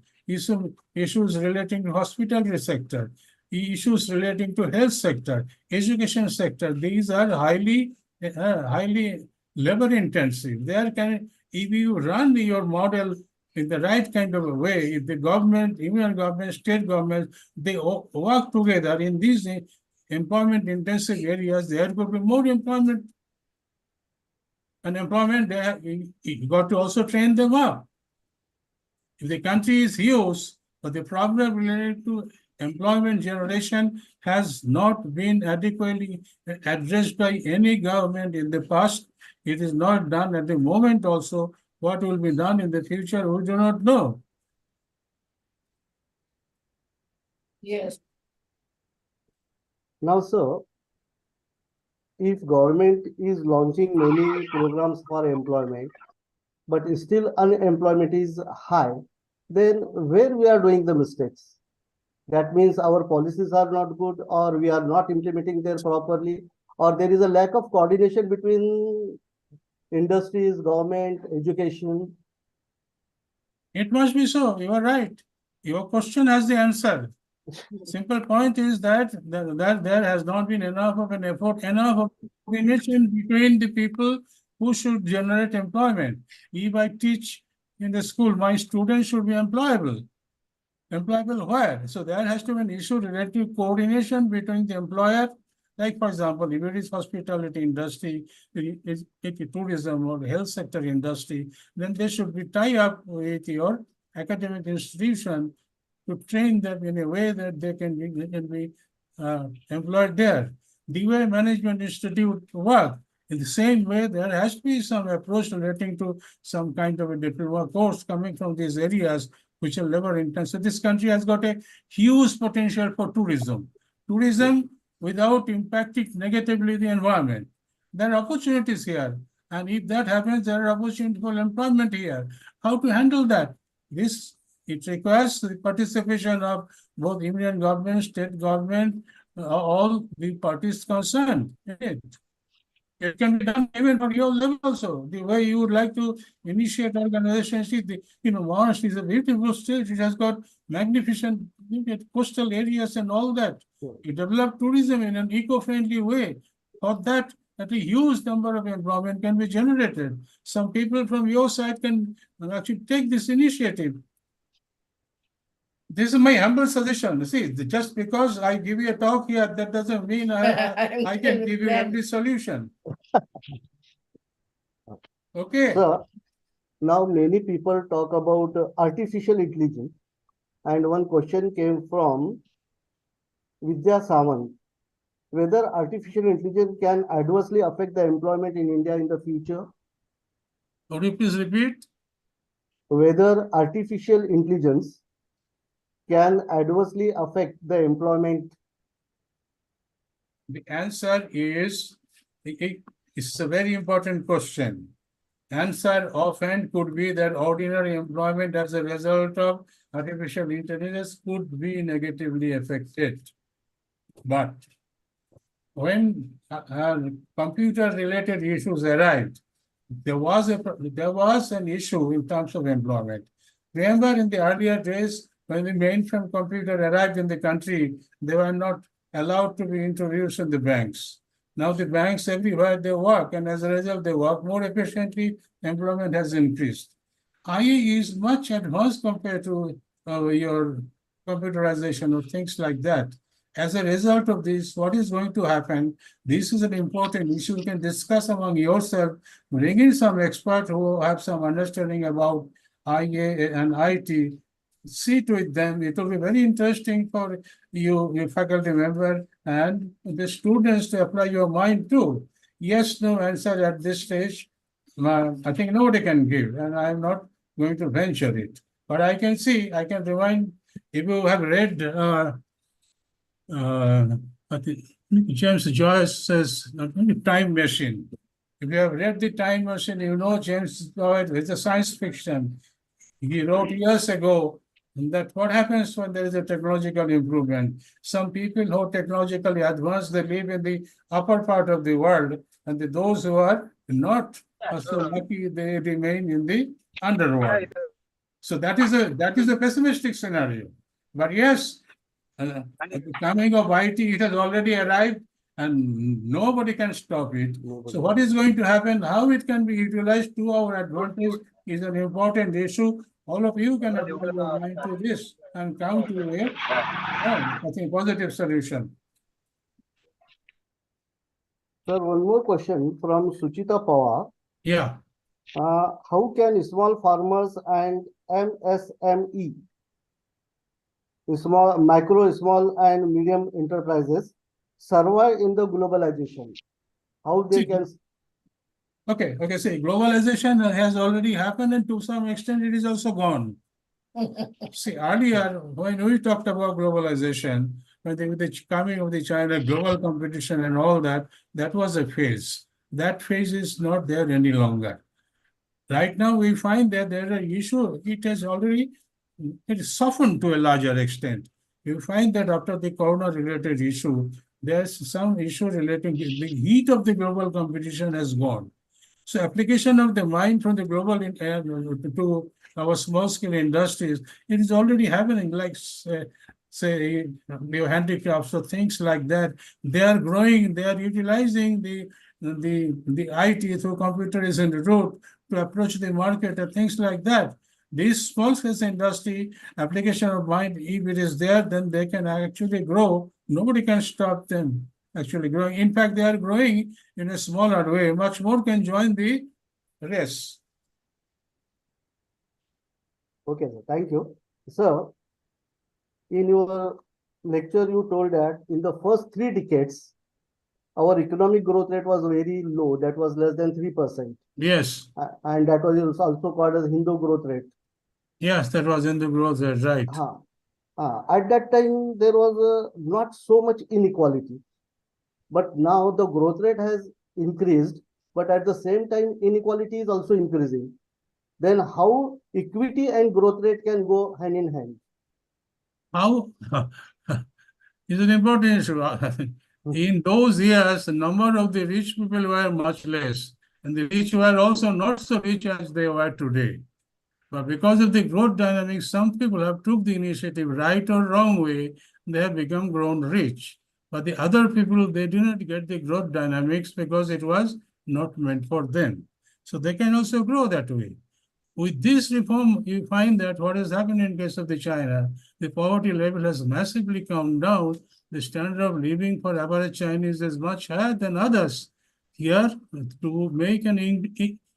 issues relating to hospitality sector, issues relating to health sector, education sector. These are highly labor intensive. If you run your model in the right kind of a way, if the government, union government, state government, they work together in these employment intensive areas, there could be more employment. And employment, you got to also train them up. If the country is huge, but the problem related to employment generation has not been adequately addressed by any government in the past, it is not done at the moment also. What will be done in the future, we do not know. Yes. Now, sir, if government is launching many programs for employment, but still unemployment is high, then where we are doing the mistakes? That means our policies are not good, or we are not implementing them properly, or there is a lack of coordination between industries, government, education. It must be so. You are right. Your question has the answer. Simple point is that there has not been enough of an effort, enough of coordination between the people who should generate employment. If I teach in the school, my students should be employable. Employable where? So there has to be an issue related to coordination between the employer. Like, for example, if it is hospitality industry, if it is tourism or health sector industry, then they should be tied up with your academic institution to train them in a way that they can be employed there. The way management institute work, in the same way, there has to be some approach relating to some kind of a diploma course coming from these areas which are labor intensive. This country has got a huge potential for tourism. Tourism without impacting negatively the environment. There are opportunities here. And if that happens, there are opportunities for employment here. How to handle that? It requires the participation of both union government, state government, all the parties concerned. It can be done even on your level also. The way you would like to initiate organizations, Maharashtra is a beautiful state. It has got magnificent coastal areas and all that. You develop tourism in an eco-friendly way. For that, a huge number of employment can be generated. Some people from your side can actually take this initiative. This is my humble suggestion. See, just because I give you a talk here, that doesn't mean I can give you every solution. Okay. Sir, now many people talk about artificial intelligence, and one question came from Vidya Samant, whether artificial intelligence can adversely affect the employment in India in the future. Would you please repeat? Whether artificial intelligence can adversely affect the employment. The answer is, it's a very important question. Answer often could be that ordinary employment as a result of artificial intelligence could be negatively affected. But when computer-related issues arrived, there was an issue in terms of employment. Remember, in the earlier days, when the mainframe computer arrived in the country, they were not allowed to be introduced in the banks. Now the banks everywhere they work, and as a result, they work more efficiently, employment has increased. IA is much advanced compared to your computerization or things like that. As a result of this, what is going to happen? This is an important issue you can discuss among yourself, bring in some experts who have some understanding about IA and IT, sit with them. It will be very interesting for you, your faculty member, and the students to apply your mind too. Yes, no answer at this stage. I think nobody can give, and I am not going to venture it. But I can remind, if you have read I think James Joyce says, Time Machine. If you have read the Time Machine, you know James Lloyd, it's a science fiction. He wrote years ago that what happens when there is a technological improvement. Some people who are technologically advanced, they live in the upper part of the world, and those who are not so lucky, they remain in the underworld. So that is a pessimistic scenario. But yes, the coming of IT, it has already arrived, and nobody can stop it. So what is going to happen, how it can be utilized to our advantage is an important issue. All of you can apply your mind to this and come to I think, positive solution. Sir, one more question from Suchita Pawar. Yeah. How can small farmers and MSME, small and medium enterprises survive in the globalization? How they See, can? Okay, see, globalization has already happened, and to some extent it is also gone. See, earlier, when we talked about globalization, with the coming of the China global competition and all that, that was a phase. That phase is not there any longer. Right now, we find that there is an issue. It is softened to a larger extent. You find that after the corona-related issue, there's some issue relating to the heat of the global competition has gone. So application of the mind from the global to our small-scale industries, it is already happening, like say new handicrafts or things like that. They are growing, they are utilizing the IT through computer is in the root to approach the market and things like that. This small-scale industry application of mind, if it is there, then they can actually grow. Nobody can stop them actually growing. In fact, they are growing in a smaller way. Much more can join the race. Okay, sir. Thank you. Sir, in your lecture, you told that in the first 3 decades, our economic growth rate was very low. That was less than 3%. Yes. And that was also called as Hindu growth rate. Yes, that was in the growth rate, right. At that time, there was not so much inequality. But now the growth rate has increased, but at the same time, inequality is also increasing. Then how equity and growth rate can go hand in hand? How? Is an important issue. In those years, the number of the rich people were much less, and the rich were also not so rich as they were today. But because of the growth dynamics, some people have took the initiative right or wrong way, they have become grown rich. But the other people, they do not get the growth dynamics because it was not meant for them. So they can also grow that way. With this reform, you find that what has happened in case of the China, the poverty level has massively come down. The standard of living for average Chinese is much higher than others. Here, to make an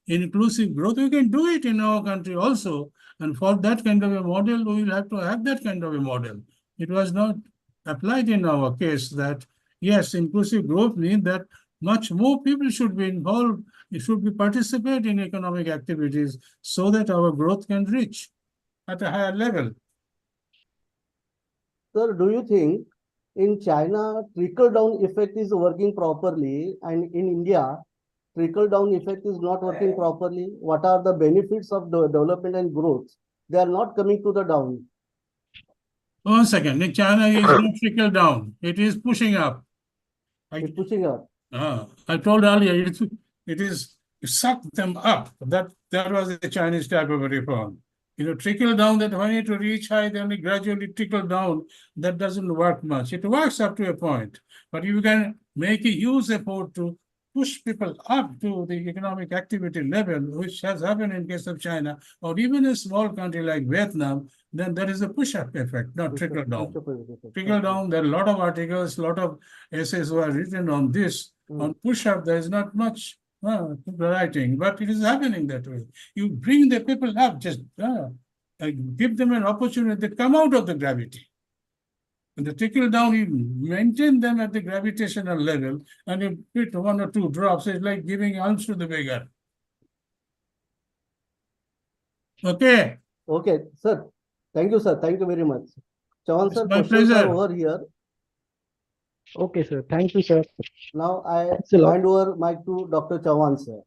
inclusive growth, we can do it in our country also. And for that kind of a model, we will have to have that kind of a model. It was not applied in our case that, yes, inclusive growth means that much more people should be involved. It should be participate in economic activities so that our growth can reach at a higher level. Sir, do you think in China, trickle-down effect is working properly, and in India, trickle-down effect is not working properly? What are the benefits of the development and growth? They are not coming to the down. 1 second, in China is not trickle down, it is pushing up. It's pushing up. I told earlier, it is suck them up. That was the Chinese type of a reform. Trickle down, that when it reach high, then it gradually trickle down. That doesn't work much. It works up to a point, but you can make a huge effort to push people up to the economic activity level, which has happened in case of China, or even a small country like Vietnam, then there is a push-up effect, not trickle down. Trickle down, there are a lot of articles, a lot of essays were written on this. On push-up, there is not much writing, but it is happening that way. You bring the people up, just give them an opportunity to come out of the gravity. And the trickle down, you maintain them at the gravitational level, and you put 1 or 2 drops. It's like giving alms to the beggar. Okay. Okay, sir. Thank you, sir. Thank you very much. Chavan sir, My questions pleasure. are over here. Okay, sir. Thank you, sir. Now I Thanks a lot. hand over mic to Dr. Chavan, sir.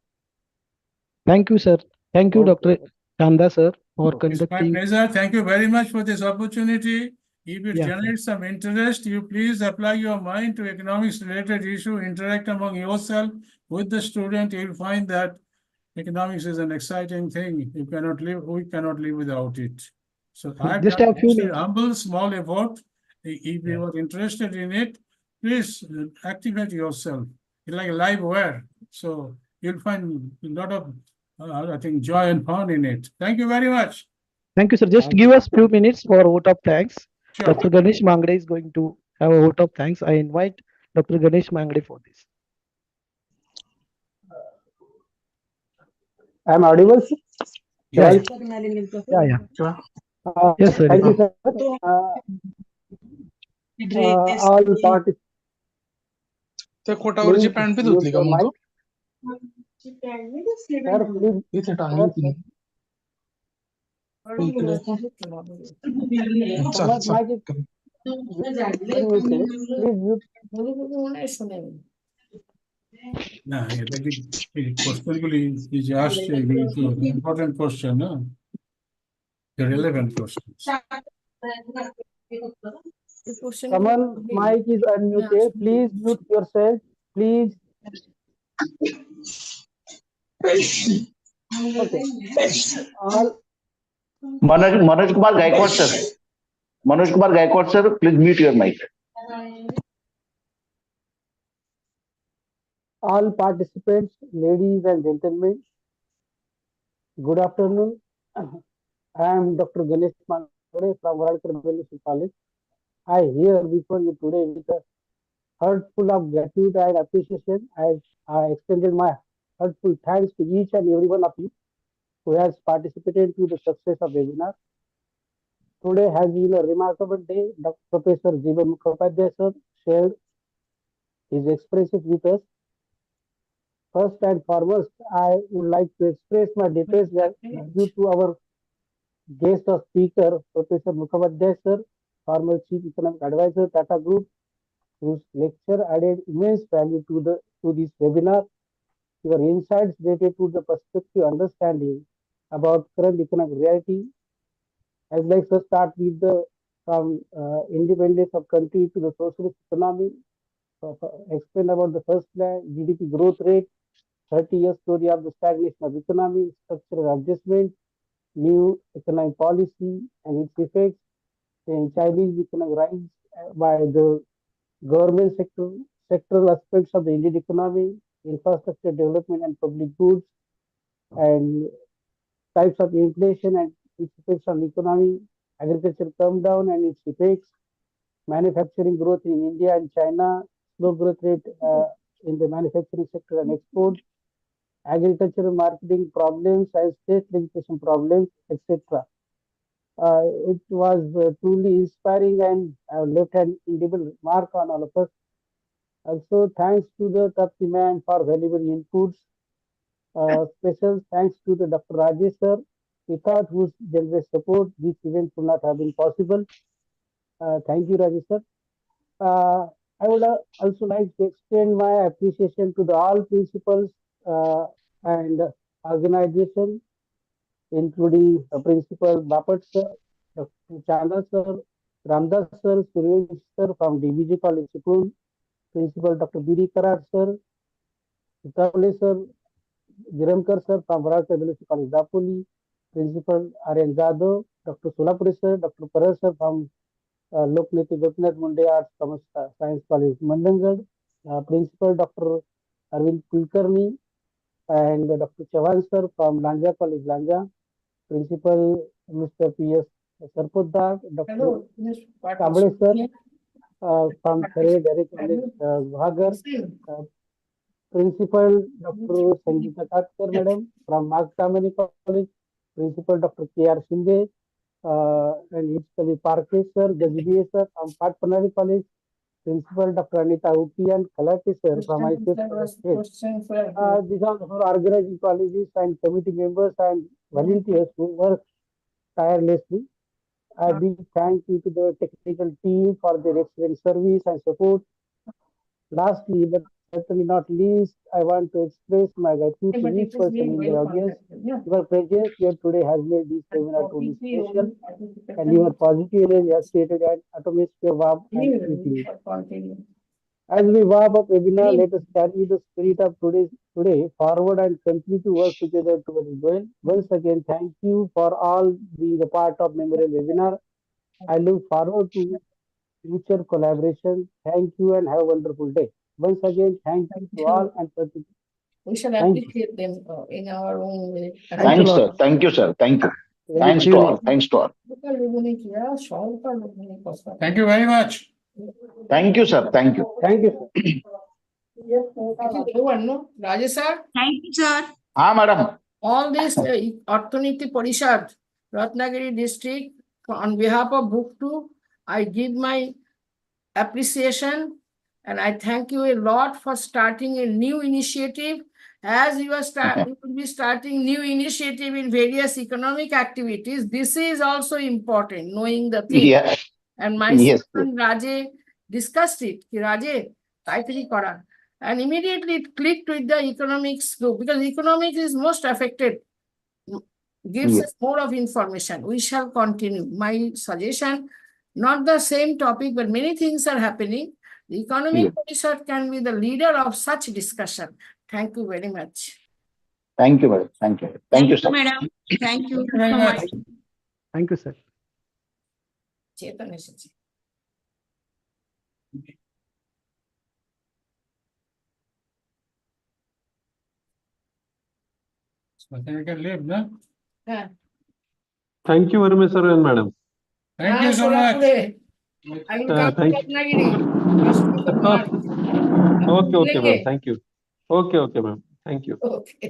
Thank you, sir. Thank you, Okay. Dr. Chanda, sir, for It's my conducting. pleasure. Thank you very much for this opportunity. If it Yeah, sir. generates some interest, you please apply your mind to economics related issue, interact among yourself with the student. You'll find that economics is an exciting thing. We cannot live without it. So I've Just done a few just a minutes. humble, small effort. If Yeah. you are interested in it, please activate yourself. It's like a live wire. So you'll find a lot of, I think, joy and fun in it. Thank you very much. Thank you, sir. Just Thank give you. us few minutes for a vote of thanks. Sure. Dr. Ganesh Mangde is going to have a vote of thanks. I invite Dr. Ganesh Mangde for this. I am audible, sir? Yeah, Chavan? yeah, yeah. Yes, sir. Thank it you, is. sir. All participants. त्या खोटावरची pant B धुतली का मग तू Sir, please. इथे टांगली तिने इकडे चल Chavan, चल mic is unmuted. Please mute. No, yeah, the question is asked, important question, no? The relevant question. Someone mic is unmuted. Please mute yourself. Please. Okay. All Manoj Kumar Gaikwad, sir. Manoj Kumar Gaikwad, sir, please mute your mic. all participants, ladies and gentlemen, good afternoon. I am Dr. Ganesh Mangde from Varadkar Municipal College. I here before you today with a heart full of gratitude and appreciation. I extended my heartful thanks to each and every one of you who has participated to the success of webinar. Today has been a remarkable day. Dr. Professor Jeevan Mukhopadhyay sir shared his experiences with us. First and foremost, I would like to express my deepest gratitude to our guest of speaker, Professor Mukhopadhyay sir, former Chief Economic Advisor, Tata Group, whose lecture added immense value to this webinar. Your insights related to the perspective understanding about current economic reality. I'd like to start with the from independence of country to the socialist economy. Explain about the first plan, GDP growth rate, 30-year story of the stagnation of economy, structural adjustment, new economic policy and its effects, then Chinese economic rise by the government sectoral aspects of the Indian economy, infrastructure development and public goods, and types of inflation and its effects on the economy, agriculture come down and its effects, manufacturing growth in India and China, slow growth rate in the manufacturing sector and export, agricultural marketing problems and state legislation problems, etc. It was truly inspiring and left an indelible mark on all of us. Also, thanks to the Tapti man for valuable inputs. Special thanks to the Dr. Rajesh sir, without whose generous support, this event would not have been possible. Thank you, Rajesh sir. I would also like to extend my appreciation to the all principals and organization, including Principal Bapat sir, Dr. Chanda sir, Ramdas sir, Suresh sir from DBG College, Sukun, Principal Dr. B.D. Karat sir, Kavle sir, Giramkar sir from Varadkar Municipal College, Dapoli, Principal R.N. Jadhav, Dr. Solapuri sir, Dr. Paras sir from Lokneti Gopinath Munde Arts Commerce Science College, Mandangad, Principal Dr. Arvind Kulkarni, and Dr. Chavan sir from Lanja College, Lanja, Principal Mr. P.S. Sarpotdar, Dr. Kamble sir from Kare Dairy College, Bhagar, Principal Dr. Sangeeta Katkar madam from Magtamani College, Principal Dr. K.R. Shinde, and his colleague Parke sir, Gajbiye sir from Patpanari College, Principal Dr. Anita Utian, Kalati sir from ICS. These are our organizing colleges and committee members and volunteers who work tirelessly. A big thank you to the technical team for their excellent service and support. Lastly, but certainly not least, I want to express my gratitude to each person in the audience. Your presence here today has made this seminar truly special, and your positive energy has created an atmosphere warm and uplifting. As we wrap up webinar, let us carry the spirit of today forward and continue to work together towards the goal. Once again, thank you for all being a part of memorable webinar. I look forward to future collaboration. Thank you and have a wonderful day. Once again, thank you to all and We shall Thank you. appreciate them in our own way. Thanks a Thanks, lot. sir. Thank you, sir. Thank you. Very Thanks good to evening. all. Thanks to all. Thank you very much. Thank you, sir. Thank you. Thank you, sir. Rajesh sir, Thank you, sir. Madam. all this Arthaniti Parishad, Ratnagiri district, on behalf of Book 2, I give my appreciation and I thank you a lot for starting a new initiative. As you will be starting new initiative in various economic activities, this is also important, knowing the thing. Yeah. And my Yes, son Raje discussed it. Raje, taitari kora. And immediately it clicked with the economics group because economics is most affected. Gives Yes. us more of information. We shall continue. My suggestion, not the same topic, but many things are happening. The economic research can be the leader of such discussion. Thank you very much. Thank you, madam. Thank you. Thank you, sir. Madam. Thank you very so much. much. Thank you, sir. Chetan এসেছে। So I think I can leave, no? হ্যাঁ। Thank you very much, sir and madam. Thank you so much. I will come to Thank you. Ratnagiri. First week of March. Okay, ma'am. Thank you. Okay, ma'am. Thank you. Okay.